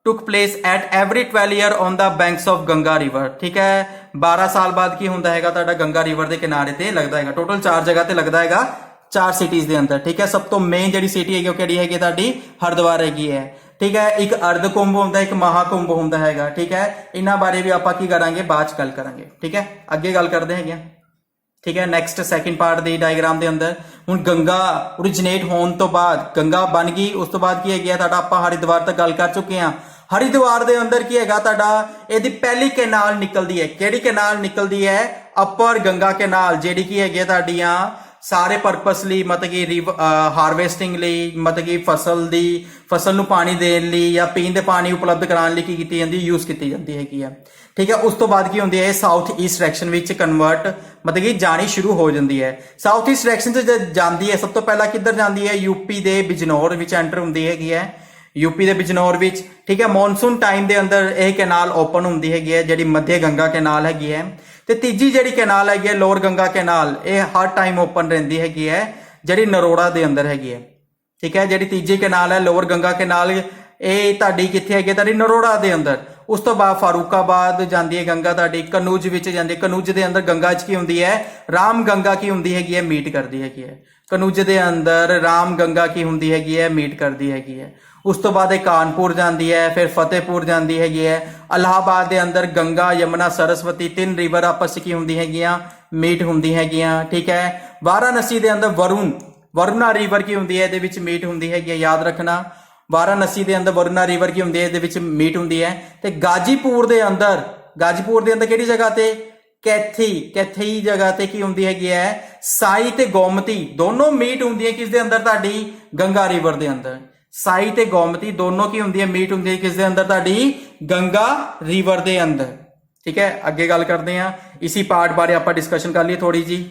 took place at every 12 year on the banks of Ganga river, ਠੀਕ ਹੈ। 12 ਸਾਲ ਬਾਅਦ ਕੀ ਹੁੰਦਾ ਹੈਗਾ, ਤੁਹਾਡਾ ਗੰਗਾ ਰਿਵਰ ਦੇ ਕਿਨਾਰੇ ਤੇ ਲੱਗਦਾ ਹੈਗਾ। ਟੋਟਲ 4 ਜਗ੍ਹਾ ਤੇ ਲੱਗਦਾ ਹੈਗਾ, 4 ਸਿਟੀਜ਼ ਦੇ ਅੰਦਰ, ਠੀਕ ਹੈ। ਸਭ ਤੋਂ ਮੇਨ ਜਿਹੜੀ ਸਿਟੀ ਹੈਗੀ ਉਹ ਕਿਹੜੀ ਹੈਗੀ, ਤੁਹਾਡੀ ਹਰਿਦੁਆਰ ਹੈਗੀ ਹੈ, ਠੀਕ ਹੈ। ਇੱਕ ਅਰਧ ਕੁੰਭ ਹੁੰਦਾ, ਇੱਕ ਮਹਾਕੁੰਭ ਹੁੰਦਾ ਹੈਗਾ, ਠੀਕ ਹੈ। ਇਹਨਾਂ ਬਾਰੇ ਵੀ ਆਪਾਂ ਕੀ ਕਰਾਂਗੇ, ਬਾਅਦ ਚ ਗੱਲ ਕਰਾਂਗੇ, ਠੀਕ ਹੈ। ਅੱਗੇ ਗੱਲ ਕਰਦੇ ਹੈਗੇ, ਠੀਕ ਹੈ। ਨੈਕਸਟ ਸੈਕਿੰਡ ਪਾਰਟ ਦੀ ਡਾਇਗਰਾਮ ਦੇ ਅੰਦਰ ਹੁਣ ਗੰਗਾ ਓਰੀਜਿਨੇਟ ਹੋਣ ਤੋਂ ਬਾਅਦ ਗੰਗਾ ਬਣ ਗਈ, ਉਸ ਤੋਂ ਬਾਅਦ ਕੀ ਹੈਗਾ ਤੁਹਾਡਾ, ਆਪਾਂ ਹਰਿਦੁਆਰ ਤੱਕ ਗੱਲ ਕਰ ਚੁੱਕੇ ਹਾਂ। ਹਰਿਦੁਆਰ ਦੇ ਅੰਦਰ ਕੀ ਹੈਗਾ ਤੁਹਾਡਾ, ਇਹਦੀ ਪਹਿਲੀ ਕੈਨਾਲ ਨਿਕਲਦੀ ਹੈ। ਕਿਹੜੀ ਕੈਨਾਲ ਨਿਕਲਦੀ ਹੈ, ਅਪਰ ਗੰਗਾ ਕੈਨਾਲ, ਜਿਹੜੀ ਕੀ ਹੈਗੀ ਤੁਹਾਡੀਆਂ ਸਾਰੇ ਪਰਪਸ ਲਈ, ਮਤਲਬ ਕਿ ਹਾਰਵੈਸਟਿੰਗ ਲਈ, ਮਤਲਬ ਕਿ ਫਸਲ ਨੂੰ ਪਾਣੀ ਦੇਣ ਲਈ ਜਾਂ ਪੀਣ ਦੇ ਪਾਣੀ ਉਪਲਬਧ ਕਰਾਉਣ ਲਈ ਕੀ ਕੀਤੀ ਜਾਂਦੀ, ਯੂਜ਼ ਕੀਤੀ ਜਾਂਦੀ ਹੈਗੀ ਆ, ਠੀਕ ਹੈ। ਉਸ ਤੋਂ ਬਾਅਦ ਕੀ ਹੁੰਦੀ ਹੈ, ਸਾਊਥ ਈਸਟ ਡਾਇਰੈਕਸ਼ਨ ਵਿੱਚ ਕਨਵਰਟ ਮਤਲਬ ਕਿ ਜਾਣੀ ਸ਼ੁਰੂ ਹੋ ਜਾਂਦੀ ਹੈ। ਸਾਊਥ ਈਸਟ ਡਾਇਰੈਕਸ਼ਨ ਚ ਜਦ ਜਾਂਦੀ ਹੈ, ਸਭ ਤੋਂ ਪਹਿਲਾਂ ਕਿੱਧਰ ਜਾਂਦੀ ਹੈ, ਯੂਪੀ ਦੇ ਬਿਜਨੌਰ ਵਿੱਚ ਐਂਟਰ ਹੁੰਦੀ ਹੈਗੀ ਹੈ, ਯੂਪੀ ਦੇ ਬਿਜਨੌਰ ਵਿੱਚ, ਠੀਕ ਹੈ। ਮੌਨਸੂਨ ਟਾਈਮ ਦੇ ਅੰਦਰ ਇਹ ਕੈਨਾਲ ਓਪਨ ਹੁੰਦੀ ਹੈਗੀ ਹੈ, ਜਿਹੜੀ ਮੱਧ ਗੰਗਾ ਕੈਨਾਲ ਹੈਗੀ ਹੈ। ਤੇ ਤੀਜੀ ਜਿਹੜੀ ਕੈਨਾਲ ਹੈਗੀ ਹੈ ਲੋਅਰ ਗੰਗਾ ਕੈਨਾਲ, ਇਹ ਹਰ ਟਾਈਮ ਓਪਨ ਰਹਿੰਦੀ ਹੈਗੀ ਹੈ, ਜਿਹੜੀ ਨਰੋੜਾ ਦੇ ਅੰਦਰ ਹੈਗੀ ਹੈ, ਠੀਕ ਹੈ। ਜਿਹੜੀ ਤੀਜੀ ਕੈਨਾਲ ਹੈ ਲੋਅਰ ਗੰਗਾ ਕੈਨਾਲ, ਇਹ ਤੁਹਾਡੀ ਕਿੱਥੇ ਹੈਗੀ, ਤੁਹਾਡੀ ਨਰੋੜਾ ਦੇ ਅੰਦਰ। ਉਸ ਤੋਂ ਬਾਅਦ ਫਾਰੂਕਾਬਾਦ ਜਾਂਦੀ ਹੈ ਗੰਗਾ, ਤੁਹਾਡੀ ਕਨੂਜ ਵਿੱਚ ਜਾਂਦੀ ਹੈ। ਕਨੂਜ ਦੇ ਅੰਦਰ ਗੰਗਾ ਚ ਕੀ ਹੁੰਦੀ ਹੈ, ਰਾਮ ਗੰਗਾ ਕੀ ਹੁੰਦੀ ਹੈਗੀ ਹੈ, ਮੀਟ ਕਰਦੀ ਹੈਗੀ ਹੈ। ਕਨੂਜ ਦੇ ਅੰਦਰ ਰਾਮ ਗੰਗਾ ਕੀ ਹੁੰਦੀ ਹੈਗੀ ਹੈ, ਮੀਟ ਕਰਦੀ ਹੈਗੀ ਹੈ। ਉਸ ਤੋਂ ਬਾਅਦ ਇਹ ਕਾਨਪੁਰ ਜਾਂਦੀ ਹੈ, ਫਿਰ ਫਤਿਹਪੁਰ ਜਾਂਦੀ ਹੈਗੀ ਹੈ। ਇਲਾਹਾਬਾਦ ਦੇ ਅੰਦਰ ਗੰਗਾ ਯਮੁਨਾ ਸਰਸਵਤੀ 3 ਰਿਵਰ ਆਪਸ ਚ ਕੀ ਹੁੰਦੀ ਹੈਗੀਆਂ, ਮੀਟ ਹੁੰਦੀ ਹੈਗੀਆਂ, ਠੀਕ ਹੈ। ਵਾਰਾਣਸੀ ਦੇ ਅੰਦਰ ਵਰੁਣਾ ਰਿਵਰ ਕੀ ਹੁੰਦੀ ਹੈ, ਇਹਦੇ ਵਿੱਚ ਮੀਟ ਹੁੰਦੀ ਹੈਗੀ ਹੈ, ਯਾਦ ਰੱਖਣਾ। ਵਾਰਾਣਸੀ ਦੇ ਅੰਦਰ ਵਰੁਣਾ ਰਿਵਰ ਕੀ ਹੁੰਦੀ ਹੈ, ਇਹਦੇ ਵਿੱਚ ਮੀਟ ਹੁੰਦੀ ਹੈ। ਤੇ ਗਾਜੀਪੁਰ ਦੇ ਅੰਦਰ ਕਿਹੜੀ ਜਗ੍ਹਾ ਤੇ, ਕੈਥੀ ਜਗ੍ਹਾ ਤੇ ਕੀ ਹੁੰਦੀ ਹੈਗੀ ਹੈ, ਸਾਈ ਤੇ ਗੋਮਤੀ ਦੋਨੋਂ ਮੀਟ ਹੁੰਦੀਆਂ ਕਿਸ ਦੇ ਅੰਦਰ, ਤੁਹਾਡੀ ਗੰਗਾ ਰਿਵਰ ਦੇ ਅੰਦਰ। ਸਾਈ ਤੇ ਗੋਮਤੀ ਦੋਨੋਂ ਕੀ ਹੁੰਦੀ ਹੈ, ਮੀਟ ਹੁੰਦੀ ਹੈ ਕਿਸ ਦੇ ਅੰਦਰ, ਤੁਹਾਡੀ ਗੰਗਾ ਰਿਵਰ ਦੇ ਅੰਦਰ, ਠੀਕ ਹੈ। ਅੱਗੇ ਗੱਲ ਕਰਦੇ ਹਾਂ, ਇसी ਪਾਰਟ ਬਾਰੇ ਆਪਾਂ ਡਿਸਕਸ਼ਨ ਕਰ ਲਈਏ ਥੋੜੀ ਜੀ।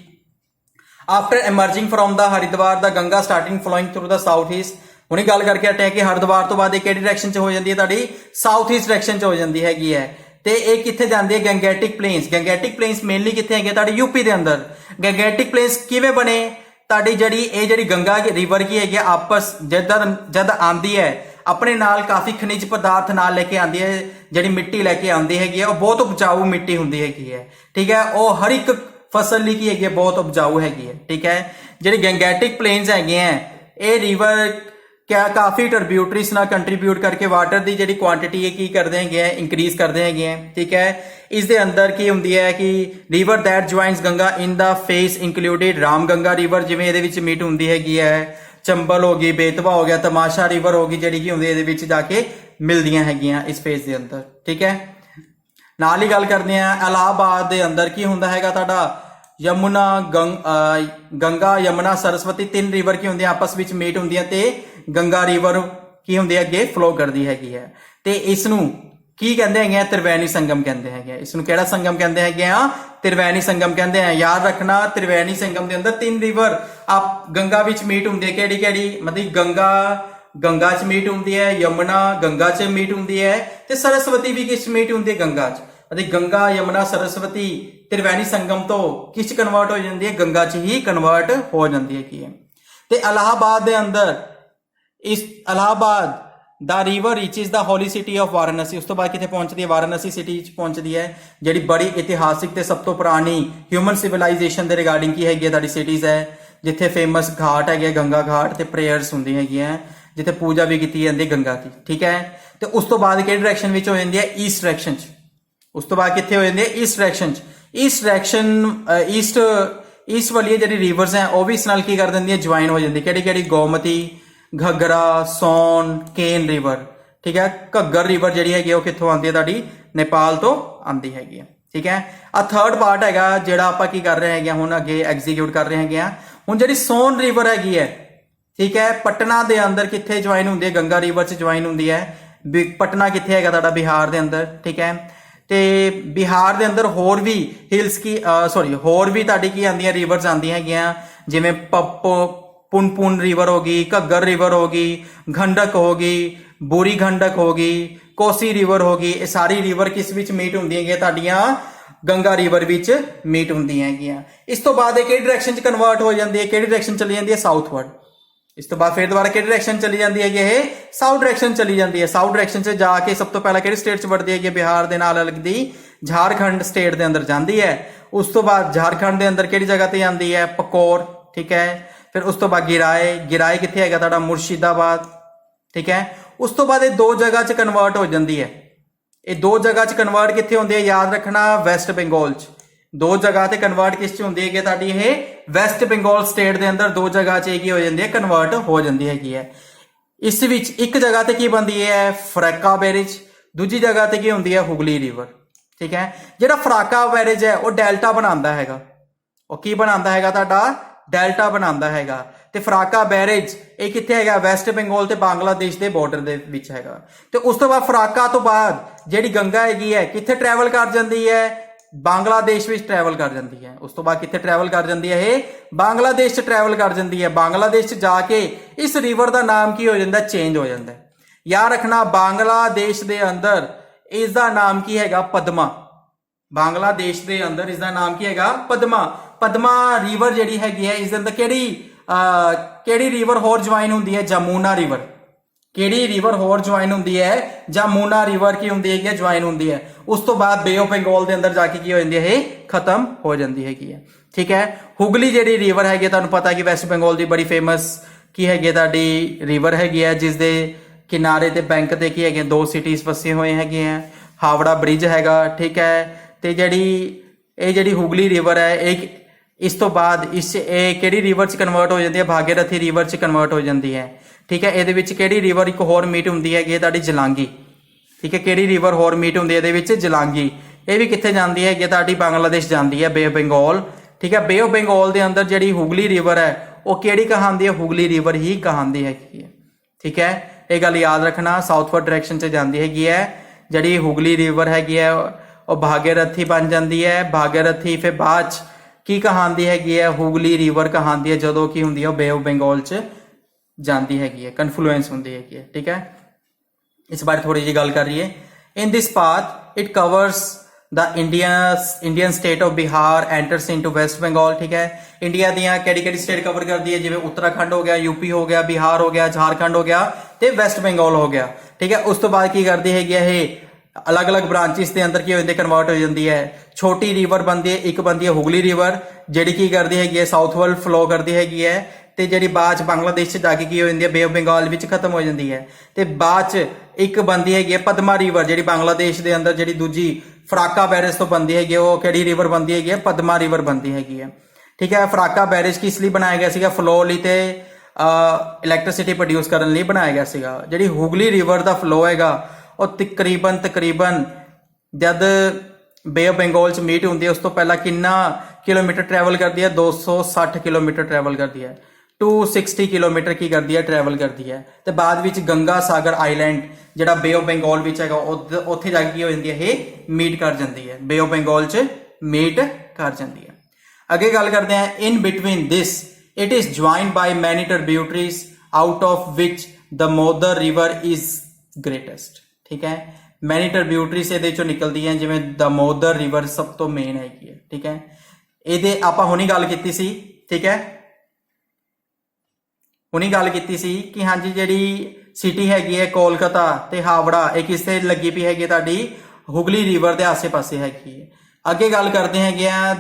After emerging from the Haridwar the Ganga starting flowing through the south east, ਹੁਣੇ ਗੱਲ ਕਰਕੇ ਹਟੇ ਕਿ ਹਰਿਦੁਆਰ ਤੋਂ ਬਾਅਦ ਇਹ ਕਿਹੜੀ ਡਾਇਰੈਕਸ਼ਨ ਚ ਹੋ ਜਾਂਦੀ ਹੈ, ਤੁਹਾਡੀ ਸਾਊਥ ਈਸਟ ਡਾਇਰੈਕਸ਼ਨ ਚ ਹੋ ਜਾਂਦੀ ਹੈਗੀ ਹੈ। ਤੇ ਇਹ ਕਿੱਥੇ ਜਾਂਦੀ ਹੈ, ਗੰਗੈਟਿਕ ਪਲੇਨਸ ਮੇਨਲੀ ਕਿੱਥੇ ਹੈਗੇ, ਤੁਹਾਡੇ ਯੂਪੀ ਦੇ ਅੰਦਰ। ਗੰਗੈਟਿਕ ਪਲੇਨਸ ਕਿਵੇਂ ਬਣੇ, ਤੁਹਾਡੀ ਜਿਹੜੀ ਗੰਗਾ ਰਿਵਰ ਕੀ ਹੈਗੀ ਆਪਸ ਜਦ ਆਂਦੀ ਹੈ ਆਪਣੇ ਨਾਲ ਕਾਫੀ ਖਣਿਜ ਪਦਾਰਥ ਨਾਲ ਲੈ ਕੇ ਆਂਦੀ ਹੈ, ਜਿਹੜੀ ਮਿੱਟੀ ਲੈ ਕੇ ਆਉਂਦੀ ਹੈਗੀ ਹੈ, ਉਹ ਬਹੁਤ ਉਪਜਾਊ ਮਿੱਟੀ ਹੁੰਦੀ ਹੈਗੀ ਹੈ, ਠੀਕ ਹੈ। ਉਹ ਹਰ ਇੱਕ ਫਸਲ ਲਈ ਕੀ ਹੈਗੀ ਹੈ, ਬਹੁਤ ਉਪਜਾਊ ਹੈਗੀ ਹੈ, ਠੀਕ ਹੈ। ਜਿਹੜੇ ਗੰਗੈਟਿਕ ਪਲੇਨਸ ਹੈਗੇ ਹੈ, ਇਹ ਰਿਵਰ ਕਾਫੀ ਟ੍ਰਿਬਿਊਟਰੀਜ਼ ਨਾਲ ਕੰਟਰੀਬਿਊਟ ਕਰਕੇ ਵਾਟਰ ਦੀ ਜਿਹੜੀ ਕੁਆਂਟੀਟੀ ਹੈ ਕੀ ਕਰਦੇ ਹੈਗੇ ਹੈ, ਇੰਕਰੀਜ਼ ਕਰਦੇ ਹੈਗੇ ਹੈ, ਠੀਕ ਹੈ। ਇਸ ਦੇ ਅੰਦਰ ਕੀ ਹੁੰਦੀ ਹੈ ਕਿ river that joins Ganga in the face included Ram Ganga river, ਜਿਵੇਂ ਇਹਦੇ ਵਿੱਚ ਮੀਟ ਹੁੰਦੀ ਹੈਗੀ ਹੈ। ਚੰਬਲ ਹੋ ਗਈ, ਬੇਤਵਾ ਹੋ ਗਿਆ, ਤਮਾਸ਼ਾ ਰਿਵਰ ਹੋ ਗਈ, ਜਿਹੜੀ ਕੀ ਹੁੰਦੀ ਇਹਦੇ ਵਿੱਚ ਜਾ ਕੇ ਮਿਲਦੀਆਂ ਹੈਗੀਆਂ ਇਸ ਫੇਸ ਦੇ ਅੰਦਰ, ਠੀਕ ਹੈ। ਨਾਲ ਹੀ ਗੱਲ ਕਰਦੇ ਆ ਇਲਾਹਾਬਾਦ ਦੇ ਅੰਦਰ ਕੀ ਹੁੰਦਾ ਹੈਗਾ, ਤੁਹਾਡਾ ਗੰਗਾ ਯਮੁਨਾ ਸਰਸਵਤੀ 3 ਰਿਵਰ ਕੀ ਹੁੰਦੀਆਂ ਆਪਸ ਵਿੱਚ ਮੀਟ ਹੁੰਦੀਆਂ ਤੇ ਗੰਗਾ ਰਿਵਰ ਕੀ ਹੁੰਦੀ ਹੈ ਅੱਗੇ ਫਲੋ ਕਰਦੀ ਹੈਗੀ ਹੈ। ਤੇ ਇਸ ਨੂੰ ਕੀ ਕਹਿੰਦੇ ਹੈਗੇ ਆ, ਤ੍ਰਿਵੇਣੀ ਸੰਗਮ ਕਹਿੰਦੇ ਹੈਗੇ ਆ। ਇਸ ਨੂੰ ਕਿਹੜਾ ਸੰਗਮ ਕਹਿੰਦੇ ਹੈਗੇ ਆ, ਤ੍ਰਿਵੇਣੀ ਸੰਗਮ ਕਹਿੰਦੇ ਆ। ਯਾਦ ਰੱਖਣਾ, ਤ੍ਰਿਵੇਣੀ ਸੰਗਮ ਦੇ ਅੰਦਰ 3 ਰਿਵਰ ਗੰਗਾ ਵਿੱਚ ਮੀਟ ਹੁੰਦੀ ਹੈ। ਕਿਹੜੀ ਮਤਲਬ ਗੰਗਾ ਚ ਮੀਟ ਹੁੰਦੀ ਹੈ, ਯਮੁਨਾ ਗੰਗਾ ਚ ਮੀਟ ਹੁੰਦੀ ਹੈ, ਤੇ ਸਰਸਵਤੀ ਵੀ ਕਿਸ ਮੀਟ ਹੁੰਦੀ ਹੈ, ਗੰਗਾ ਚ। ਅਤੇ ਗੰਗਾ ਯਮੁਨਾ ਸਰਸਵਤੀ ਤ੍ਰਿਵੇਣੀ ਸੰਗਮ ਤੋਂ ਕਿਸ ਕਨਵਰਟ ਹੋ ਜਾਂਦੀ ਹੈ, ਗੰਗਾ ਚ ਹੀ ਕਨਵਰਟ ਹੋ ਜਾਂਦੀ ਹੈ ਕੀ ਹੈ। ਤੇ ਇਲਾਹਾਬਾਦ ਦੇ ਅੰਦਰ ਇਲਾਹਾਬਾਦ ਦਾ river reaches the holy city of Varanasi. ਉਸ ਤੋਂ ਬਾਅਦ ਕਿੱਥੇ ਪਹੁੰਚਦੀ ਹੈ, ਵਾਰਾਣਸੀ ਸਿਟੀ ਚ ਪਹੁੰਚਦੀ ਹੈ, ਜਿਹੜੀ ਬੜੀ ਇਤਿਹਾਸਿਕ ਤੇ ਸਭ ਤੋਂ ਪੁਰਾਣੀ ਹਿਊਮਨ ਸਿਵਲਾਈਜੇਸ਼ਨ ਦੇ ਰਿਗਾਰਡਿੰਗ ਕੀ ਹੈਗੀ ਹੈ, ਤੁਹਾਡੀ ਸਿਟੀਜ਼ ਹੈ, ਜਿੱਥੇ ਫੇਮਸ ਘਾਟ ਹੈਗੇ ਗੰਗਾ ਘਾਟ, ਤੇ ਪ੍ਰੇਅਰਸ ਹੁੰਦੀਆਂ ਹੈਗੀਆਂ, ਜਿੱਥੇ ਪੂਜਾ ਵੀ ਕੀਤੀ ਜਾਂਦੀ ਹੈ ਗੰਗਾ ਦੀ, ਠੀਕ ਹੈ। ਤੇ ਉਸ ਤੋਂ ਬਾਅਦ ਕਿਹੜੀ ਡਾਇਰੈਕਸ਼ਨ ਵਿੱਚ ਹੋ ਜਾਂਦੀ ਹੈ, ਈਸਟ ਡਾਇਰੈਕਸ਼ਨ ਚ। ਉਸ ਤੋਂ ਬਾਅਦ ਕਿੱਥੇ ਹੋ ਜਾਂਦੀ ਹੈ, ਈਸਟ ਡਾਇਰੈਕਸ਼ਨ ਚ। ਈਸਟ ਵਾਲੀ ਜਿਹੜੀ ਰਿਵਰਸ ਹੈ ਉਹ ਵੀ ਇਸ ਨਾਲ ਕੀ ਕਰ ਦਿੰਦੀ ਹੈ, ਜੁਆਇਨ ਹੋ ਜਾਂਦੀ। ਕਿਹੜੀ ਗੋਮਤੀ, घग्गरा, सोन, केन रिवर, ठीक है। घग्गर रिवर ਜਿਹੜੀ ਹੈਗੀ ਉਹ ਕਿੱਥੋਂ ਆਉਂਦੀ ਹੈ ਤੁਹਾਡੀ ਨੇਪਾਲ ਤੋਂ ਆਉਂਦੀ ਹੈਗੀ ਹੈ, ਠੀਕ ਹੈ। ਆ ਥਰਡ ਪਾਰਟ ਹੈਗਾ ਜਿਹੜਾ ਆਪਾਂ ਕੀ ਕਰ ਰਹੇ ਹੈਗੇ ਹੁਣ ਅੱਗੇ ਐਗਜ਼ੀਕਿਊਟ ਕਰ ਰਹੇ ਹੈਗੇ ਆ। ਹੁਣ ਜਿਹੜੀ ਸੋਨ ਰਿਵਰ ਹੈਗੀ ਹੈ, ਠੀਕ ਹੈ, ਪਟਨਾ ਦੇ ਅੰਦਰ ਕਿੱਥੇ ਜੁਆਇਨ ਹੁੰਦੀ ਹੈ, ਗੰਗਾ ਰਿਵਰ 'ਚ ਜੁਆਇਨ ਹੁੰਦੀ ਹੈ। ਪਟਨਾ ਕਿੱਥੇ ਹੈਗਾ ਤੁਹਾਡਾ ਬਿਹਾਰ ਦੇ ਅੰਦਰ, ਠੀਕ ਹੈ। ਤੇ ਬਿਹਾਰ ਦੇ ਅੰਦਰ ਹੋਰ ਵੀ ਹਿਲਸ ਕੀ ਹੋਰ ਵੀ ਤੁਹਾਡੀ ਕੀ ਆਉਂਦੀਆਂ ਰਿਵਰਸ ਆਉਂਦੀਆਂ ਹੈਗੀਆਂ, ਜਿਵੇਂ पुनपुन रिवर होगी, घग्गर रिवर होगी, गंडक होगी, बुरी गंडक होगी, कोसी रिवर होगी। ये सारी रिवर किस विच मीट होंदी है तुहाडियां गंगा रिवर विच मीट होंदी है। इस तो बाद किहड़ी डायरेक्शन च कन्वर्ट हो जाती है, किहड़ी डायरेक्शन चली जाती है, साउथवर्ड। इस तो बाद फिर दोबारा किहड़ी डायरेक्शन चली जाती है, ये साउथ डायरेक्शन चली जाती है। साउथ डायरेक्शन च जाके सब तो पहला किहड़ी स्टेट च वड़दी है, बिहार दे नाल लगदी झारखंड स्टेट दे अंदर जाती है। उस तो बाद झारखंड दे अंदर किहड़ी जगह ते आंदी है, पकौर, ठीक है। फिर उस तो बाद गिराए कित्थे हैगा तुहाडा मुर्शिदाबाद, ठीक है। उस तो बाद ये दो जगह च कन्वर्ट हो जाती है। ये दो जगह च कन्वर्ट कित्थे होंदी है, याद रखना वैस्ट बंगाल च। दो जगह ते कन्वर्ट किस च होंदी है तुहाडी ये वैस्ट बंगाल स्टेट दे अंदर दो जगह च की हो जाती है, कन्वर्ट हो जाती हैगी है। इस विच एक जगह ते की बनदी है फराक्का बैरेज, दूजी जगह ते की होंदी है हुगली रिवर, ठीक है। जिहड़ा फराक्का बैरेज है वो डेल्टा बनांदा हैगा, वो की बनांदा हैगा तुहाडा डेल्टा बनांदा हैगा। ते फराक्का बैरेज ये कित्थे हैगा, वैस्ट बंगाल ते बांग्लादेश दे बॉर्डर दे विच हैगा। ते उस तो बाद फराक्का तो बाद जिहड़ी गंगा हैगी है कित्थे ट्रैवल कर जांदी है, बांग्लादेश विच ट्रैवल कर जांदी है। उस तो बाद कित्थे ट्रैवल कर जांदी है, बांग्लादेश च ट्रैवल कर जांदी है। बांग्लादेश च जाके इस रिवर दा नाम की हो जांदा, चेंज हो जांदा है। याद रखना बांग्लादेश दे अंदर इसदा नाम की हैगा पद्मा। बांग्लादेश दे अंदर इसदा नाम की हैगा पद्मा। पद्मा रिवर जिहड़ी हैगी है इस दे अंदर केड़ी रिवर होर ज्वाइन हुंदी है, जमुना रिवर। केड़ी रिवर होर ज्वाइन हुंदी है, जमुना रिवर की हुंदी है, ज्वाइन हुंदी है। उस तो बाद बे ऑफ बंगाल दे अंदर जाके की हो जांदी है, खत्म हो जांदी हैगी है, ठीक है। हुगली जिहड़ी रिवर हैगी तुहानूं पता कि वैस्ट बंगाल दी बड़ी फेमस की हैगी तुहाडी रिवर हैगी है, जिस दे किनारे ते बैंक ते की हैगे दो सिटीज वसे हुए हैगे हैं, हावड़ा ब्रिज हैगा, ठीक है। ते जिहड़ी हुगली रिवर है एक इस तो बाद इस किहड़ी रिवर च कन्वर्ट हो जाती है, भागीरथी रिवर च कन्वर्ट हो जाती है, ठीक है। इहदे विच किहड़ी रिवर एक होर मीट हुंदी है तुहाडी जलांगी, ठीक है। किहड़ी रिवर होर मीट हुंदी है इहदे विच, जलांगी। ये भी कित्थे जांदी है तुहाडी बांग्लादेश जांदी है, बे ऑफ बंगाल, ठीक है। बे ऑफ बंगाल दे अंदर जिहड़ी हुगली रिवर है वो किहड़ी कहांदी है, हुगली रिवर ही कहांदी है, ठीक है। ये गल याद रखना, साउथवर्ड डायरेक्शन च जांदी हैगी है। जिहड़ी हुगली रिवर हैगी है वो भागीरथी बन जाती है। भागीरथी फिर बाद की कहांदी हैगी है, हुगली रिवर कहांदी है जदों की हुंदी है बे ऑफ बंगाल च जांदी हैगी है, कन्फ्लुएंस हुंदी हैगी है, ठीक है। इस बारे थोड़ी जी गल कर रही है। In this path it covers the Indian state of Bihar enters into West Bengal, ठीक है। इंडिया दियां केड़ी स्टेट कवर करती है, जिवें उत्तराखंड हो गया, यूपी हो गया, बिहार हो गया, झारखंड हो गया ते वेस्ट बंगाल हो गया, ठीक है। उस तो बाद की करती है अलग अलग ब्रांचिस के अंदर की हो जाती है, कन्वर्ट हो जाती है। छोटी रिवर बनती है, एक बनती है हुगली रिवर जिहड़ी की करती है साउथवर्ड फ्लो करती है, ते जिहड़ी बाद बांग्लादेश च जाके की हो जाती है, बे ऑफ बंगाल विच खत्म हो जाती है। ते बाद एक बनती है पद्मा रिवर जिहड़ी बांग्लादेश के अंदर जिहड़ी दूजी फराक्का बैरेज तो बनती है, वो किहड़ी रिवर बनती है, पद्मा रिवर बनती है, ठीक है। फराक्का बैरेज किस लिए बनाया गया सीगा, फ्लो लई ते इलैक्ट्रिसिटी प्रोड्यूस करने लिए बनाया गया सीगा। जिहड़ी हुगली रिवर का फ्लो हैगा और तकरीबन जब बे ऑफ बंगाल च मीट होंदी है उस तो पहला कितना किलोमीटर ट्रैवल करती है, 260 किलोमीटर ट्रैवल करती है, 260 किलोमीटर की करती है ट्रैवल करती है। तो बाद विच गंगा सागर आइलैंड जिहड़ा बे ऑफ बंगाल विच हैगा उत्थे जाके की हो जाती है, मीट कर जाती है, बे ऑफ बंगाल च मीट कर जाती है। अगे गल करते हैं, in between this it is joined by many tributaries out of which the mother river is greatest, ठीक है। मैनी ट्रिब्यूटरीज ਇਹਦੇ ਚੋਂ ਨਿਕਲਦੀਆਂ ਜਿਵੇਂ ਦਮੋਦਰ ਰਿਵਰ ਸਭ ਤੋਂ ਮੇਨ ਹੈਗੀ ਹੈ, ਠੀਕ ਹੈ। ਇਹਦੇ ਆਪਾਂ ਹੁਣੀ ਗੱਲ ਕੀਤੀ ਸੀ, ਠੀਕ ਹੈ, ਹੁਣੀ ਗੱਲ ਕੀਤੀ ਸੀ ਕਿ ਹਾਂਜੀ ਜਿਹੜੀ ਸਿਟੀ ਹੈਗੀ ਹੈ ਕੋਲਕਾਤਾ ਤੇ ਹਾਵੜਾ ਇਹ ਕਿਸ ਤੇ ਲੱਗੀ ਪਈ ਹੈਗੀ ਤੁਹਾਡੀ ਹੁਗਲੀ ਰਿਵਰ ਦੇ ਆਸੇ-ਪਾਸੇ ਹੈਗੀ ਹੈ। ਅੱਗੇ ਗੱਲ ਕਰਦੇ ਹੈਗੇ ਆ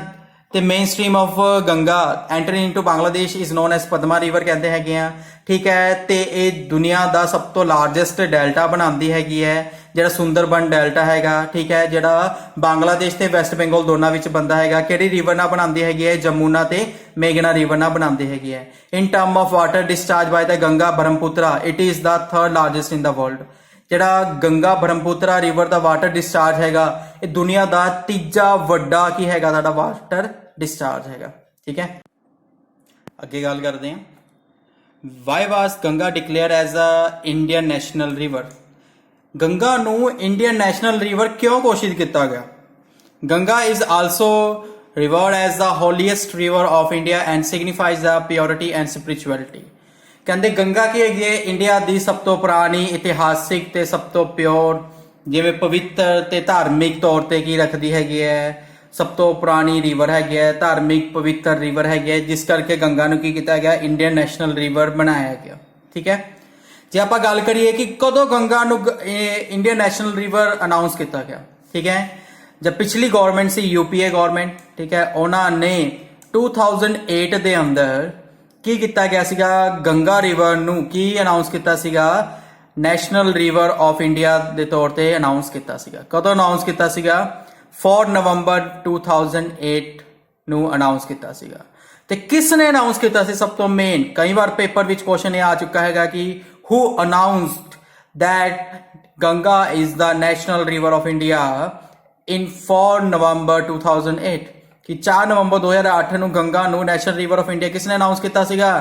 ਤੇ main stream of Ganga entering into Bangladesh is known as Padma river ਕਹਿੰਦੇ ਹੈਗੇ ਆ। ਠੀਕ ਹੈ। ਤੇ ਇਹ ਦੁਨੀਆ ਦਾ ਸਭ ਤੋਂ ਲਾਰਜੈਸਟ ਡੈਲਟਾ ਬਣਾਉਂਦੀ ਹੈਗੀ ਹੈ, ਜਿਹੜਾ ਸੁੰਦਰਬਨ ਡੈਲਟਾ ਹੈਗਾ, ਠੀਕ ਹੈ, ਜਿਹੜਾ ਬੰਗਲਾਦੇਸ਼ ਤੇ ਵੈਸਟ ਬੰਗਾਲ ਦੋਨਾਂ ਵਿੱਚ ਬੰਦਾ ਹੈਗਾ। ਕਿਹੜੀ ਰਿਵਰ ਨਾਲ ਬਣਾਉਂਦੀ ਹੈਗੀ ਹੈ? ਜਮੁਨਾ ਤੇ ਮੇਘਨਾ ਰਿਵਰ ਨਾਲ ਬਣਾਉਂਦੀ ਹੈਗੀ ਹੈ। In term of water discharge by the Ganga Brahmaputra it is the third largest in the world. ਜਿਹੜਾ ਗੰਗਾ ਬ੍ਰਹਮਪੁੱਤਰਾ ਰਿਵਰ ਦਾ ਵਾਟਰ ਡਿਸਚਾਰਜ ਹੈਗਾ, ਇਹ ਦੁਨੀਆ ਦਾ ਤੀਜਾ ਵੱਡਾ ਕੀ ਹੈਗਾ ਸਾਡਾ ਵਾਟਰ ਡਿਸਚਾਰਜ ਹੈਗਾ, ਠੀਕ ਹੈ। ਅੱਗੇ ਗੱਲ ਕਰਦੇ ਹਾਂ, why was Ganga declare as a Indian national river. Ganga ਨੂੰ ਇੰਡੀਅਨ ਨੈਸ਼ਨਲ ਰਿਵਰ ਕਿਉਂ ਘੋਸ਼ਿਤ ਕੀਤਾ ਗਿਆ? Ganga is also revered as the holiest river of India and signifies the purity and spirituality. ਕਹਿੰਦੇ ਗੰਗਾ ਕੀ ਹੈਗੀ ਹੈ? ਇੰਡੀਆ ਦੀ ਸਭ ਤੋਂ ਪੁਰਾਣੀ, ਇਤਿਹਾਸਿਕ ਤੇ ਸਭ ਤੋਂ ਪਿਓਰ, ਜਿਵੇਂ ਪਵਿੱਤਰ ਤੇ ਧਾਰਮਿਕ ਤੌਰ ਤੇ ਕੀ ਰੱਖਦੀ ਹੈਗੀ ਹੈ, ਸਭ ਤੋਂ ਪੁਰਾਣੀ ਰਿਵਰ ਹੈਗੀ ਹੈ, ਧਾਰਮਿਕ ਪਵਿੱਤਰ ਰਿਵਰ ਹੈਗੀ ਹੈ, ਜਿਸ ਕਰਕੇ ਗੰਗਾ ਨੂੰ ਕੀ ਕੀਤਾ ਗਿਆ? ਇੰਡੀਅਨ ਨੈਸ਼ਨਲ ਰਿਵਰ ਬਣਾਇਆ ਗਿਆ, ਠੀਕ ਹੈ। ਜੇ ਆਪਾਂ ਗੱਲ ਕਰੀਏ ਕਿ ਕਦੋਂ ਗੰਗਾ ਨੂੰ ਇੰਡੀਅਨ ਨੈਸ਼ਨਲ ਰਿਵਰ ਅਨਾਉਂਸ ਕੀਤਾ ਗਿਆ, ਠੀਕ ਹੈ, ਜਦ ਪਿਛਲੀ ਗਵਰਨਮੈਂਟ ਸੀ ਯੂਪੀਏ ਗਵਰਨਮੈਂਟ, ਠੀਕ ਹੈ, ਉਹਨਾਂ ਨੇ 2008 ਦੇ ਅੰਦਰ ਕੀ ਕੀਤਾ ਗਿਆ ਸੀਗਾ? ਗੰਗਾ ਰਿਵਰ ਨੂੰ ਕੀ ਅਨਾਉਂਸ ਕੀਤਾ ਸੀਗਾ? ਨੈਸ਼ਨਲ ਰਿਵਰ ਆਫ ਇੰਡੀਆ ਦੇ ਤੌਰ ਤੇ ਅਨਾਉਂਸ ਕੀਤਾ ਸੀਗਾ। ਕਦੋਂ ਅਨਾਉਂਸ ਕੀਤਾ ਸੀਗਾ? 4 ਨਵੰਬਰ 2008 ਨੂੰ ਅਨਾਉਂਸ ਕੀਤਾ ਸੀਗਾ। ਤੇ ਕਿਸ ਨੇ ਅਨਾਉਂਸ ਕੀਤਾ ਸੀ? ਸਭ ਤੋਂ ਮੇਨ, ਕਈ ਵਾਰ ਪੇਪਰ ਵਿੱਚ ਕੁਐਸਚਨ ਇਹ ਆ ਚੁੱਕਾ ਹੈਗਾ ਕਿ who announced that Ganga is the national river of India in 4 November 2008 ਕਿ 4 ਨਵੰਬਰ 2008 ਨੂੰ ਗੰਗਾ ਨੂੰ ਨੈਸ਼ਨਲ ਰਿਵਰ ਆਫ ਇੰਡੀਆ ਕਿਸ ਨੇ ਅਨਾਉਂਸ ਕੀਤਾ ਸੀਗਾ?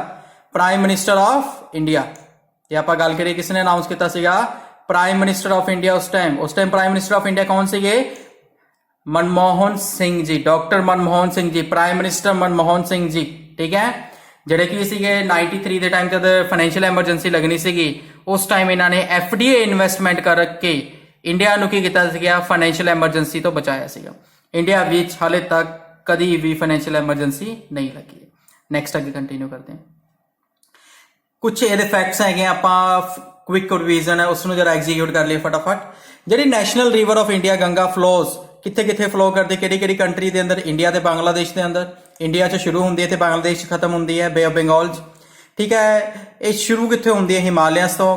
Prime minister of India. ਜੇ ਆਪਾਂ ਗੱਲ ਕਰੀਏ ਕਿਸ ਨੇ ਅਨਾਉਂਸ ਕੀਤਾ ਸੀਗਾ? Prime minister of India. ਉਸ time prime minister of India ਕੌਣ ਸੀਗੇ? Manmohan Singh ji, doctor Manmohan Singh ji, prime minister Manmohan Singh ji, ਠੀਕ ਹੈ, ਜਿਹੜੇ ਕੀ ਸੀਗੇ 93 ਦੇ ਟਾਈਮ ਜਦ ਫਾਈਨੈਂਸ਼ੀਅਲ ਐਮਰਜੈਂਸੀ ਲੱਗਣੀ ਸੀਗੀ, ਉਸ ਟਾਈਮ ਇਹਨਾਂ ਨੇ ਐਫਡੀਏ ਇਨਵੈਸਟਮੈਂਟ ਕਰਕੇ ਇੰਡੀਆ ਨੂੰ ਕੀ ਕੀਤਾ ਸੀਗਾ? ਫਾਈਨੈਂਸ਼ੀਅਲ ਐਮਰਜੈਂਸੀ ਤੋਂ ਬਚਾਇਆ ਸੀਗਾ। ਇੰਡੀਆ ਵਿੱਚ ਹਾਲੇ ਤੱਕ ਕਦੀ ਵੀ ਫਾਈਨੈਂਸ਼ੀਅਲ ਐਮਰਜੈਂਸੀ ਨਹੀਂ ਲੱਗੀ। ਨੈਕਸਟ ਅੱਗੇ ਕੰਟੀਨਿਊ ਕਰਦੇ ਹਾਂ। ਕੁਝ ਇਹਦੇ ਫੈਕਟਸ ਹੈਗੇ, ਆਪਾਂ ਕੁਇਕ ਰਿਵੀਜ਼ਨ ਹੈ, ਉਸ ਨੂੰ ਜਰਾ ਐਗਜ਼ੀਕਿਊਟ ਕਰ ਲਈਏ ਫਟਾਫਟ। ਜਿਹੜੀ national river of India Ganga flows ਕਿੱਥੇ ਕਿੱਥੇ ਫਲੋ ਕਰਦੀ? ਕਿਹੜੀ ਕਿਹੜੀ ਕੰਟਰੀ ਦੇ ਅੰਦਰ? ਇੰਡੀਆ ਤੇ ਬੰਗਲਾਦੇਸ਼ ਦੇ ਅੰਦਰ। ਇੰਡੀਆ 'ਚ ਸ਼ੁਰੂ ਹੁੰਦੀ ਹੈ ਤੇ ਬੰਗਲਾਦੇਸ਼ 'ਚ ਖਤਮ ਹੁੰਦੀ ਹੈ, ਬੇ ਆਫ ਬੰਗਾਲ 'ਚ, ਠੀਕ ਹੈ। ਇਹ ਸ਼ੁਰੂ ਕਿੱਥੇ ਹੁੰਦੀ ਹੈ? ਹਿਮਾਲਿਆਸ ਤੋਂ।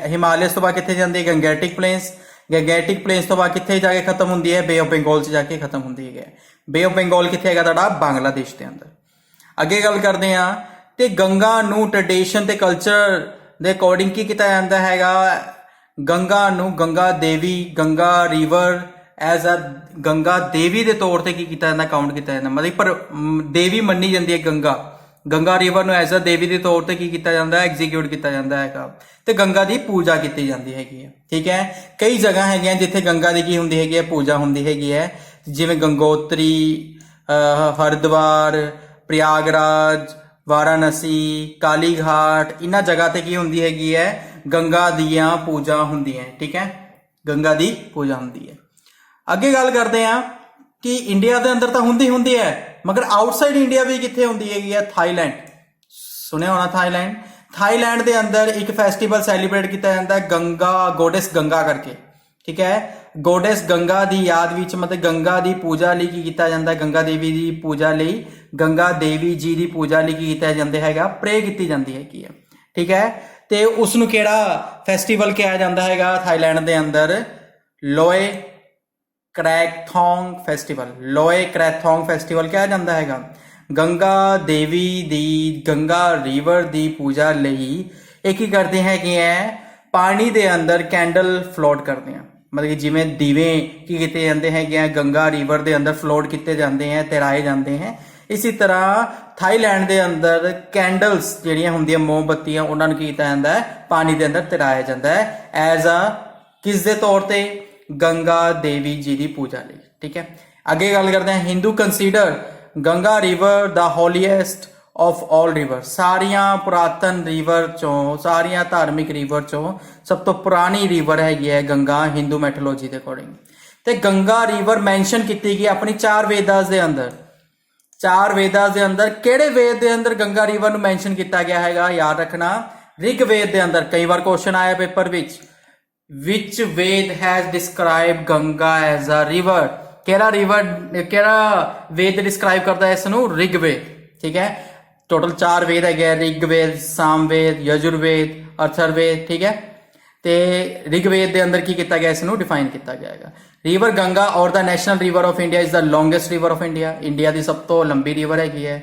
ਹਿਮਾਲਿਆਸ ਤੋਂ ਬਾਅਦ ਕਿੱਥੇ ਜਾਂਦੀ ਹੈ? ਗੰਗੈਟਿਕ ਪਲੇਨਸ। ਗੰਗੈਟਿਕ ਪਲੇਨਸ ਤੋਂ ਬਾਅਦ ਕਿੱਥੇ ਜਾ ਕੇ ਖਤਮ ਹੁੰਦੀ ਹੈ? ਬੇ ਆਫ ਬੰਗਾਲ 'ਚ ਜਾ ਕੇ ਖਤਮ ਹੁੰਦੀ ਹੈ। ਬੇ ਆਫ ਬੰਗਾਲ ਕਿੱਥੇ ਹੈਗਾ ਤੁਹਾਡਾ? ਬੰਗਲਾਦੇਸ਼ ਦੇ ਅੰਦਰ। ਅੱਗੇ ਗੱਲ ਕਰਦੇ ਹਾਂ, ਤੇ ਗੰਗਾ ਨੂੰ ਟ੍ਰੈਡੀਸ਼ਨ ਤੇ ਕਲਚਰ ਦੇ ਅਕੋਰਡਿੰਗ ਕੀ ਕੀਤਾ ਜਾਂਦਾ ਹੈਗਾ? ਗੰਗਾ ਨੂੰ Ganga Devi, Ganga river as a Ganga Devi ਦੇ ਤੌਰ ਤੇ ਕੀ ਕੀਤਾ ਜਾਂਦਾ? ਕਾਊਂਟ ਕੀਤਾ ਜਾਂਦਾ। ਮਤਲਬ ਪਰ ਦੇਵੀ ਮੰਨੀ ਜਾਂਦੀ ਹੈ ਗੰਗਾ ਰਿਵਰ ਨੂੰ ਐਜ਼ ਅ ਦੇਵੀ ਦੇ ਤੌਰ ਤੇ ਕੀ ਕੀਤਾ ਜਾਂਦਾ? ਐਗਜ਼ੀਕਿਊਟ ਕੀਤਾ ਜਾਂਦਾ ਹੈਗਾ, ਤੇ ਗੰਗਾ ਦੀ ਪੂਜਾ ਕੀਤੀ ਜਾਂਦੀ ਹੈਗੀ ਹੈ, ਠੀਕ ਹੈ। ਕਈ ਜਗ੍ਹਾ ਹੈਗੀਆਂ ਜਿੱਥੇ ਗੰਗਾ ਦੀ ਕੀ ਹੁੰਦੀ ਹੈਗੀ ਹੈ? ਪੂਜਾ ਹੁੰਦੀ ਹੈਗੀ ਹੈ, ਜਿਵੇਂ ਗੰਗੋਤਰੀ, ਹਰਿਦੁਆਰ, ਪ੍ਰਯਾਗਰਾਜ, ਵਾਰਾਣਸੀ, ਕਾਲੀ ਘਾਟ, ਇਹਨਾਂ ਜਗ੍ਹਾ ਤੇ ਕੀ ਹੁੰਦੀ ਹੈਗੀ ਹੈ? ਗੰਗਾ ਦੀਆਂ ਪੂਜਾ ਹੁੰਦੀਆਂ, ਠੀਕ ਹੈ, ਗੰਗਾ ਦੀ ਪੂਜਾ ਹੁੰਦੀ ਹੈ। ਅੱਗੇ ਗੱਲ ਕਰਦੇ ਹਾਂ ਕਿ ਇੰਡੀਆ ਦੇ ਅੰਦਰ ਤਾਂ ਹੁੰਦੀ ਹੈ, ਮਗਰ ਆਊਟਸਾਈਡ ਇੰਡੀਆ ਵੀ ਕਿੱਥੇ ਹੁੰਦੀ ਹੈਗੀ ਹੈ? ਥਾਈਲੈਂਡ। ਸੁਣਿਆ ਹੋਣਾ ਥਾਈਲੈਂਡ। ਥਾਈਲੈਂਡ ਦੇ ਅੰਦਰ ਇੱਕ ਫੈਸਟੀਵਲ ਸੈਲੀਬ੍ਰੇਟ ਕੀਤਾ ਜਾਂਦਾ ਗੰਗਾ, ਗੋਡੈਸ ਗੰਗਾ ਕਰਕੇ, ਠੀਕ ਹੈ। ਗੋਡੈਸ ਗੰਗਾ ਦੀ ਯਾਦ ਵਿੱਚ, ਮਤਲਬ ਗੰਗਾ ਦੀ ਪੂਜਾ ਲਈ ਕੀ ਕੀਤਾ ਜਾਂਦਾ? ਗੰਗਾ ਦੇਵੀ ਦੀ ਪੂਜਾ ਲਈ, ਗੰਗਾ ਦੇਵੀ ਜੀ ਦੀ ਪੂਜਾ ਲਈ ਕੀ ਕੀਤਾ ਜਾਂਦਾ ਹੈਗਾ? ਪ੍ਰੇ ਕੀਤੀ ਜਾਂਦੀ ਹੈਗੀ ਹੈ, ਠੀਕ ਹੈ। ਤੇ ਉਸ ਨੂੰ ਕਿਹੜਾ ਫੈਸਟੀਵਲ ਕਿਹਾ ਜਾਂਦਾ ਹੈਗਾ ਥਾਈਲੈਂਡ ਦੇ ਅੰਦਰ? ਲੋਏ ਕਰੈਥੋਂਗ ਫੈਸਟੀਵਲ। ਲੋਏ ਕਰੈਥੋਂਗ ਫੈਸਟੀਵਲ ਕਿਹਾ ਜਾਂਦਾ ਹੈਗਾ। ਗੰਗਾ ਦੇਵੀ ਦੀ, ਗੰਗਾ ਰਿਵਰ ਦੀ ਪੂਜਾ ਲਈ ਇਹ ਕੀ ਕਰਦੇ ਹੈਗੇ ਹੈ? ਪਾਣੀ ਦੇ ਅੰਦਰ ਕੈਂਡਲ ਫਲੋਟ ਕਰਦੇ ਆ, ਮਤਲਬ ਕਿ ਜਿਵੇਂ ਦੀਵੇ ਕੀ ਕੀਤੇ ਜਾਂਦੇ ਹੈਗੇ ਆ ਗੰਗਾ ਰਿਵਰ ਦੇ ਅੰਦਰ ਫਲੋਟ ਕੀਤੇ ਜਾਂਦੇ ਹੈ, ਤੈਰਾਏ ਜਾਂਦੇ ਹੈ। ਇਸੇ ਤਰ੍ਹਾਂ ਥਾਈਲੈਂਡ ਦੇ ਅੰਦਰ ਕੈਂਡਲਸ ਜਿਹੜੀਆਂ ਹੁੰਦੀਆਂ ਮੋਮਬੱਤੀਆਂ, ਉਹਨਾਂ ਨੂੰ ਕੀ ਕੀਤਾ ਜਾਂਦਾ ਹੈ? ਪਾਣੀ ਦੇ ਅੰਦਰ ਤੈਰਾਇਆ ਜਾਂਦਾ ਹੈ ਐਜ਼ ਅ ਕਿਸ ਦੇ ਤੌਰ ਤੇ? ਗੰਗਾ ਦੇਵੀ ਜੀ ਦੀ ਪੂਜਾ ਲਈ, ਠੀਕ ਹੈ। ਅੱਗੇ ਗੱਲ ਕਰਦੇ ਹਾਂ, Hindu consider Ganga river the holiest of all river. ਸਾਰੀਆਂ ਪੁਰਾਤਨ ਰਿਵਰ ਚੋਂ, ਸਾਰੀਆਂ ਧਾਰਮਿਕ ਰਿਵਰ ਚੋਂ ਸਭ ਤੋਂ ਪੁਰਾਣੀ ਰਿਵਰ ਹੈਗੀ ਹੈ ਗੰਗਾ, ਹਿੰਦੂ ਮੈਥੋਲੋਜੀ ਦੇ ਅਕੋਰਡਿੰਗ। ਤੇ ਗੰਗਾ ਰਿਵਰ ਮੈਂਸ਼ਨ ਕੀਤੀ ਗਈ ਆਪਣੀ 4 ਵੇਦਾਸ ਦੇ ਅੰਦਰ। 4 ਵੇਦਾਸ ਦੇ ਅੰਦਰ ਕਿਹੜੇ ਵੇਦ ਦੇ ਅੰਦਰ ਗੰਗਾ ਰਿਵਰ ਨੂੰ ਮੈਂਸ਼ਨ ਕੀਤਾ ਗਿਆ ਹੈਗਾ? ਯਾਦ ਰੱਖਣਾ, ਰਿਗ ਵੇਦ ਦੇ ਅੰਦਰ। ਕਈ ਵਾਰ ਕੁਐਸਚਨ ਆਇਆ ਪੇਪਰ ਵਿੱਚ, which Veda has describe Ganga as a river. ਕਿਹੜਾ ਵੇਦ ਡਿਸਕ੍ਰਾਈਬ ਕਰਦਾ ਇਸ ਨੂੰ? ਰਿਗ ਵੇਦ, ਠੀਕ ਹੈ। ਟੋਟਲ 4 ਵੇਦ ਹੈਗੇ, ਰਿਗਵੇਦ, ਸਾਮਵੇਦ, ਯਜੁਰਵੇਦ, ਅਥਰਵੇਦ, ਠੀਕ ਹੈ। ਤੇ ਰਿਗਵੇਦ ਦੇ ਅੰਦਰ ਕੀ ਕੀਤਾ ਗਿਆ, ਇਸ ਨੂੰ ਡਿਫਾਈਨ ਕੀਤਾ ਗਿਆ ਹੈਗਾ। ਰਿਵਰ ਗੰਗਾ ਔਰ the national river of India is the longest river of India, India ਦੀ ਸਭ ਤੋਂ ਲੰਬੀ ਰਿਵਰ ਹੈਗੀ ਹੈ।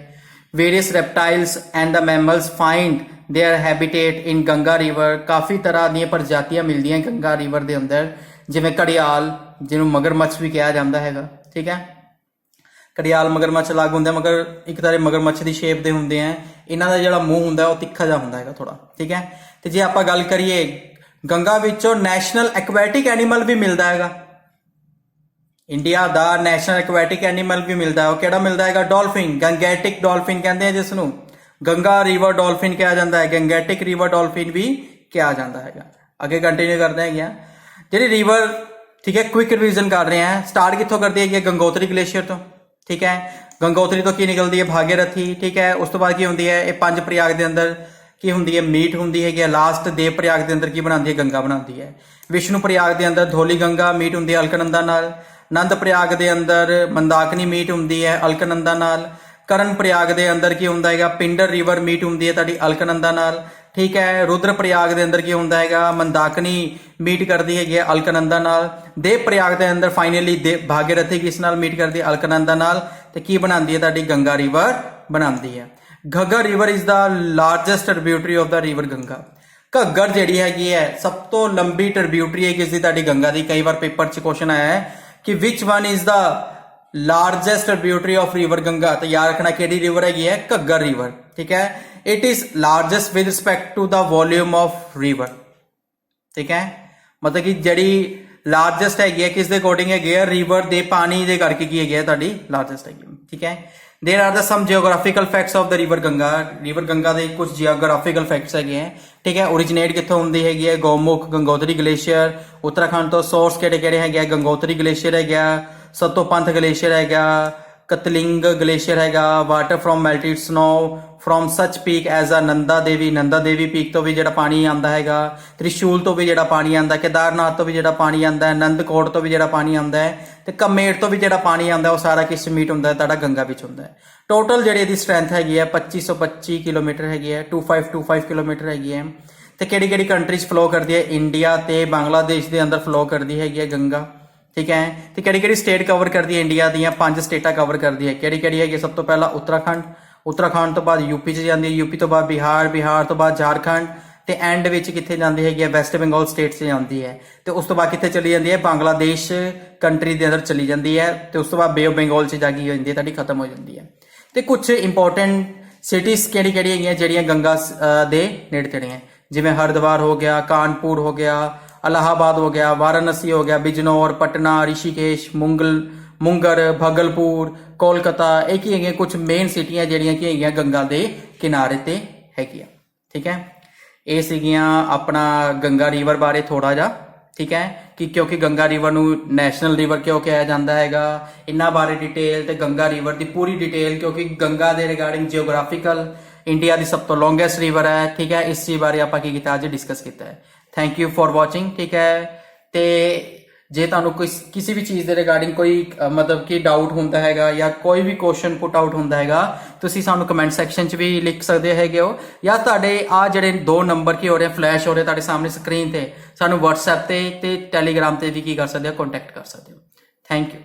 Various reptiles and the mammals find their habitat in Ganga river, काफ़ी तरह ਦੀਆਂ ਪ੍ਰਜਾਤੀਆਂ ਮਿਲਦੀਆਂ ਗੰਗਾ ਰਿਵਰ ਦੇ ਅੰਦਰ, ਜਿਵੇਂ ਘੜਿਆਲ, ਜਿਹਨੂੰ ਮਗਰਮੱਛ ਵੀ ਕਿਹਾ ਜਾਂਦਾ ਹੈਗਾ, ਠੀਕ ਹੈ। ਘੜਿਆਲ ਮਗਰਮੱਛ ਅਲੱਗ ਹੁੰਦੇ, ਮਗਰ ਇੱਕ ਤਰ੍ਹਾਂ ਮਗਰਮੱਛ ਦੀ ਸ਼ੇਪ ਦੇ ਹੁੰਦੇ ਆ। ਇਹਨਾਂ ਦਾ ਜਿਹੜਾ ਮੂੰਹ ਹੁੰਦਾ ਉਹ ਤਿੱਖਾ ਜਿਹਾ ਹੁੰਦਾ ਹੈਗਾ ਥੋੜਾ, ਠੀਕ ਹੈ। ਤੇ ਜੇ ਆਪਾਂ ਗੱਲ ਕਰੀਏ ਗੰਗਾ ਵਿੱਚੋਂ ਨੈਸ਼ਨਲ ਐਕਵੈਟਿਕ ਐਨੀਮਲ ਵੀ ਮਿਲਦਾ ਹੈਗਾ, ਇੰਡੀਆ ਦਾ ਨੈਸ਼ਨਲ ਐਕਵੈਟਿਕ ਐਨੀਮਲ ਵੀ ਮਿਲਦਾ, ਉਹ ਕਿਹੜਾ ਮਿਲਦਾ ਹੈਗਾ, ਡੋਲਫਿਨ, ਗੰਗੈਟਿਕ ਡੋਲਫਿਨ ਕਹਿੰਦੇ ਆ ਜਿਸ ਨੂੰ ਗੰਗਾ ਰਿਵਰ ਡੋਲਫਿਨ ਕਿਹਾ ਜਾਂਦਾ ਹੈ, ਗੰਗੈਟਿਕ ਰਿਵਰ ਡੋਲਫਿਨ ਵੀ ਕਿਹਾ ਜਾਂਦਾ ਹੈਗਾ। ਅੱਗੇ ਕੰਟੀਨਿਊ ਕਰਦੇ ਹੈਗੇ ਆ ਜਿਹੜੀ ਰਿਵਰ, ਠੀਕ ਹੈ। ਕੁਇਕ ਰਿਵੀਜ਼ਨ ਕਰ ਰਹੇ ਆ, ਸਟਾਰਟ ਕਿੱਥੋਂ ਕਰਦੀ ਹੈਗੀ, ਗੰਗੋਤਰੀ ਗਲੇਸ਼ੀਅਰ ਤੋਂ, ਠੀਕ ਹੈ। ਗੰਗੋਤਰੀ ਤੋਂ ਕੀ ਨਿਕਲਦੀ ਹੈ, ਭਾਗੀਰਥੀ, ਠੀਕ ਹੈ। ਉਸ ਤੋਂ ਬਾਅਦ ਕੀ ਹੁੰਦੀ ਹੈ, ਇਹ 5 ਪ੍ਰਯਾਗ ਦੇ ਅੰਦਰ ਕੀ ਹੁੰਦੀ ਹੈ, ਮੀਟ ਹੁੰਦੀ ਹੈਗੀ। ਲਾਸਟ ਦੇਵ ਪ੍ਰਯਾਗ ਦੇ ਅੰਦਰ ਕੀ ਬਣਾਉਂਦੀ ਹੈ, ਗੰਗਾ ਬਣਾਉਂਦੀ ਹੈ। ਵਿਸ਼ਨੂੰ ਪ੍ਰਯਾਗ ਦੇ ਅੰਦਰ ਧੌਲੀ ਗੰਗਾ ਮੀਟ ਹੁੰਦੀ ਹੈ ਅਲਕਨੰਦਾ ਨਾਲ। ਨੰਦ ਪ੍ਰਯਾਗ ਦੇ ਅੰਦਰ ਮੰਦਾਕਨੀ ਮੀਟ ਹੁੰਦੀ ਹੈ ਅਲਕਨੰਦਾ ਨਾਲ। ਕਰਨ ਪ੍ਰਯਾਗ ਦੇ ਅੰਦਰ ਕੀ ਹੁੰਦਾ ਹੈਗਾ, ਪਿੰਡਰ ਰਿਵਰ ਮੀਟ ਹੁੰਦੀ ਹੈ ਤੁਹਾਡੀ ਅਲਕਨੰਦਾ ਨਾਲ, ਠੀਕ ਹੈ। ਰੁਦਰ ਪ੍ਰਯਾਗ ਦੇ ਅੰਦਰ ਕੀ ਹੁੰਦਾ ਹੈਗਾ, ਮੰਦਾਕਨੀ ਮੀਟ ਕਰਦੀ ਹੈਗੀ ਹੈ ਅਲਕਨੰਦਾ ਨਾਲ। ਦੇਵ ਪ੍ਰਯਾਗ ਦੇ ਅੰਦਰ ਫਾਈਨਲੀ ਭਾਗੀਰਥੀ ਕਿਸ ਨਾਲ ਮੀਟ ਕਰਦੀ ਹੈ, ਅਲਕਨੰਦਾ ਨਾਲ। ਤੇ ਕੀ ਬਣਾਉਂਦੀ ਹੈ, ਤੁਹਾਡੀ ਗੰਗਾ ਰਿਵਰ ਬਣਾਉਂਦੀ ਹੈ। Ghaggar river is the largest tributary of the river Ganga. Ghaggar ਜਿਹੜੀ ਹੈਗੀ ਹੈ ਸਭ ਤੋਂ ਲੰਬੀ ਟ੍ਰਿਬਿਊਟਰੀ ਹੈ ਕਿਸ ਦੀ, ਤੁਹਾਡੀ ਗੰਗਾ ਦੀ। ਕਈ ਵਾਰ ਪੇਪਰ 'ਚ ਕੁਐਸਚਨ ਆਇਆ ਹੈ ਕਿ which one is the largest tributary of river Ganga. ਤੇ ਯਾਦ ਰੱਖਣਾ ਕਿਹੜੀ ਰਿਵਰ ਹੈਗੀ ਹੈ, ਘੱਗਰ ਰਿਵਰ, ਠੀਕ ਹੈ। It is largest with respect to the volume of river, ਠੀਕ ਹੈ। ਮਤਲਬ ਕਿ ਜਿਹੜੀ ਲਾਰਜੈਸਟ ਹੈਗੀ ਹੈ ਕਿਸ ਦੇ ਅਕੋਰਡਿੰਗ ਹੈਗੀ ਹੈ, ਰਿਵਰ ਦੇ ਪਾਣੀ ਦੇ ਕਰਕੇ ਕੀ ਹੈਗੀ ਹੈ ਤੁਹਾਡੀ ਲਾਰਜੈਸਟ ਹੈਗੀ, ਠੀਕ ਹੈ। There are the some geographical facts of the river Ganga. River Ganga ਦੇ ਕੁਝ जियोग्राफिकल फैक्ट्स ਹੈਗੇ ਹੈ, ਠੀਕ ਹੈ। ओरिजिनेट ਕਿੱਥੋਂ ਹੁੰਦੀ ਹੈਗੀ ਹੈ, ਗੋਮੁਖ, ਗੰਗੋਤਰੀ ਗਲੇਸ਼ੀਅਰ। ਉੱਤਰਾਖੰਡ ਤੋਂ ਸੋਰਸ ਕਿਹੜੇ ਕਿਹੜੇ ਹੈਗੇ ਆ, ਗੰਗੋਤਰੀ ਗਲੇਸ਼ੀਅਰ ਹੈਗਾ, ਸਤੋਪੰਥ ਗਲੇਸ਼ੀਅਰ ਹੈਗਾ, ਕਤਲਿੰਗ ਗਲੇਸ਼ੀਅਰ ਹੈਗਾ। Water from melted snow from such peak as a Nanda Devi peak ਤੋਂ ਵੀ ਜਿਹੜਾ ਪਾਣੀ ਆਉਂਦਾ ਹੈਗਾ। ਤ੍ਰਿਸ਼ੂਲ ਤੋਂ ਵੀ ਜਿਹੜਾ ਪਾਣੀ ਆਉਂਦਾ, ਕੇਦਾਰਨਾਥ ਤੋਂ ਵੀ ਜਿਹੜਾ ਪਾਣੀ ਆਉਂਦਾ ਹੈ, ਨੰਦਕੋਟ ਤੋਂ ਵੀ ਜਿਹੜਾ ਪਾਣੀ ਆਉਂਦਾ ਹੈ, ਤੇ ਕਮੇਰ ਤੋਂ ਵੀ ਜਿਹੜਾ ਪਾਣੀ ਆਉਂਦਾ ਉਹ ਸਾਰਾ ਕਿਸ ਮੀਟ ਹੁੰਦਾ ਹੈ, ਤੁਹਾਡਾ ਗੰਗਾ ਵਿੱਚ ਹੁੰਦਾ ਹੈ। ਟੋਟਲ ਜਿਹੜੀ ਇਹਦੀ ਸਟਰੈਂਥ ਹੈਗੀ ਹੈ 2525 ਕਿਲੋਮੀਟਰ ਹੈਗੀ ਹੈ, 2525 ਕਿਲੋਮੀਟਰ ਹੈਗੀ ਹੈ। ਤੇ ਕਿਹੜੀ ਕਿਹੜੀ ਕੰਟਰੀ 'ਚ ਫਲੋ ਕਰਦੀ ਹੈ, ਇੰਡੀਆ ਤੇ ਬੰਗਲਾਦੇਸ਼ ਦੇ ਅੰਦਰ ਫਲੋ ਕਰਦੀ ਹੈਗੀ ਹੈ ਗੰਗਾ, ਠੀਕ ਹੈ। ਤੇ ਕਿਹੜੀ ਕਿਹੜੀ ਸਟੇਟ ਕਵਰ ਕਰਦੀ ਹੈ, ਇੰਡੀਆ ਦੀਆਂ 5 ਸਟੇਟਾਂ ਕਵਰ ਕਰਦੀ ਹੈ। ਕਿਹੜੀ ਕਿਹੜੀ ਹੈਗੀ, ਸਭ ਤੋਂ ਪਹਿਲਾਂ ਉੱਤਰਾਖੰਡ ਤੋਂ ਬਾਅਦ ਯੂਪੀ 'ਚ ਜਾਂਦੀ ਹੈ, ਯੂਪੀ ਤੋਂ ਬਾਅਦ ਬਿਹਾਰ ਤੋਂ ਬਾਅਦ ਝਾਰਖੰਡ, ਤੇ ਐਂਡ ਵਿੱਚ ਕਿੱਥੇ ਜਾਂਦੀ ਹੈਗੀ ਹੈ, ਵੈਸਟ ਬੰਗਾਲ ਸਟੇਟ 'ਚ ਜਾਂਦੀ ਹੈ। ਤੇ ਉਸ ਤੋਂ ਬਾਅਦ ਕਿੱਥੇ ਚਲੀ ਜਾਂਦੀ ਹੈ, ਬੰਗਲਾਦੇਸ਼ ਕੰਟਰੀ ਦੇ ਅੰਦਰ ਚਲੀ ਜਾਂਦੀ ਹੈ। ਤੇ ਉਸ ਤੋਂ ਬਾਅਦ ਬੇ ਆਫ ਬੰਗਾਲ 'ਚ ਜਾ ਕੇ ਜਾਂਦੀ ਹੈ, ਤੁਹਾਡੀ ਖਤਮ ਹੋ ਜਾਂਦੀ ਹੈ। ਤੇ ਕੁਝ ਇੰਪੋਰਟੈਂਟ ਸਿਟੀਜ਼ ਕਿਹੜੀ ਕਿਹੜੀ ਹੈਗੀਆਂ ਜਿਹੜੀਆਂ ਗੰਗਾ ਦੇ ਨੇੜੇ ਤੇੜੇ ਹੈ, ਜਿਵੇਂ ਹਰਿਦੁਆਰ ਹੋ ਗਿਆ, ਕਾਨਪੁਰ ਹੋ ਗਿਆ, इलाहाबाद हो गया, वाराणसी हो गया, बिजनौर, पटना, ऋषिकेश, मुंगर, भगलपुर, कोलकाता। एक ही है कुछ मेन सिटियां ਜਿਹੜੀਆਂ ਕੀ ਹੈਗੀਆਂ ਗੰਗਾ ਦੇ ਕਿਨਾਰੇ ਤੇ ਹੈਗੀਆਂ, ਠੀਕ ਹੈ। ਇਹ ਸੀਗੀਆਂ ਆਪਣਾ ਗੰਗਾ ਰਿਵਰ ਬਾਰੇ ਥੋੜਾ ਜਿਹਾ, ਠੀਕ ਹੈ, ਕਿ ਕਿਉਂਕਿ ਗੰਗਾ ਰਿਵਰ ਨੂੰ ਨੈਸ਼ਨਲ ਰਿਵਰ ਕਿਉਂ ਕਿਹਾ ਜਾਂਦਾ ਹੈਗਾ, ਇਹਨਾਂ ਬਾਰੇ ਡਿਟੇਲ ਤੇ ਗੰਗਾ ਰਿਵਰ ਦੀ ਪੂਰੀ ਡਿਟੇਲ, ਕਿਉਂਕਿ ਗੰਗਾ ਦੇ ਰਿਗਾਰਡਿੰਗ ਜਿਓਗ੍ਰਾਫਿਕਲ ਇੰਡੀਆ ਦੀ ਸਭ ਤੋਂ ਲੌਂਗੈਸਟ ਰਿਵਰ ਹੈ, ਠੀਕ ਹੈ। ਇਸ ਚੀਜ਼ ਬਾਰੇ ਆਪਾਂ ਕੀ ਕੀਤਾ, ਅੱਜ ਡਿਸਕਸ ਕੀਤਾ ਹੈ। ਥੈਂਕ ਯੂ ਫॉर ਵਾਚਿੰਗ, ਠੀਕ ਹੈ। ਤੇ ਜੇ ਤੁਹਾਨੂੰ ਕਿਸੇ ਵੀ ਚੀਜ਼ ਦੇ ਰਿਗਾਰਡਿੰਗ ਕੋਈ ਮਤਲਬ ਕਿ ਡਾਊਟ ਹੁੰਦਾ ਹੈਗਾ ਜਾਂ ਕੋਈ ਵੀ ਕੁਐਸਚਨ ਪੁੱਟ ਆਊਟ ਹੁੰਦਾ ਹੈਗਾ, ਤੁਸੀਂ ਸਾਨੂੰ ਕਮੈਂਟ ਸੈਕਸ਼ਨ 'ਚ ਵੀ ਲਿਖ ਸਕਦੇ ਹੈਗੇ ਹੋ, ਜਾਂ ਤੁਹਾਡੇ ਆ ਜਿਹੜੇ 2 ਨੰਬਰ ਕੀ ਹੋ ਰਹੇ ਫਲੈਸ਼ ਹੋ ਰਹੇ ਤੁਹਾਡੇ ਸਾਹਮਣੇ ਸਕਰੀਨ ਤੇ, ਸਾਨੂੰ WhatsApp ਤੇ ਟੈਲੀਗ੍ਰਾਮ ਤੇ ਵੀ ਕੀ ਕਰ ਸਕਦੇ ਹੋ, ਕੰਟੈਕਟ ਕਰ ਸਕਦੇ ਹੋ। Thank you.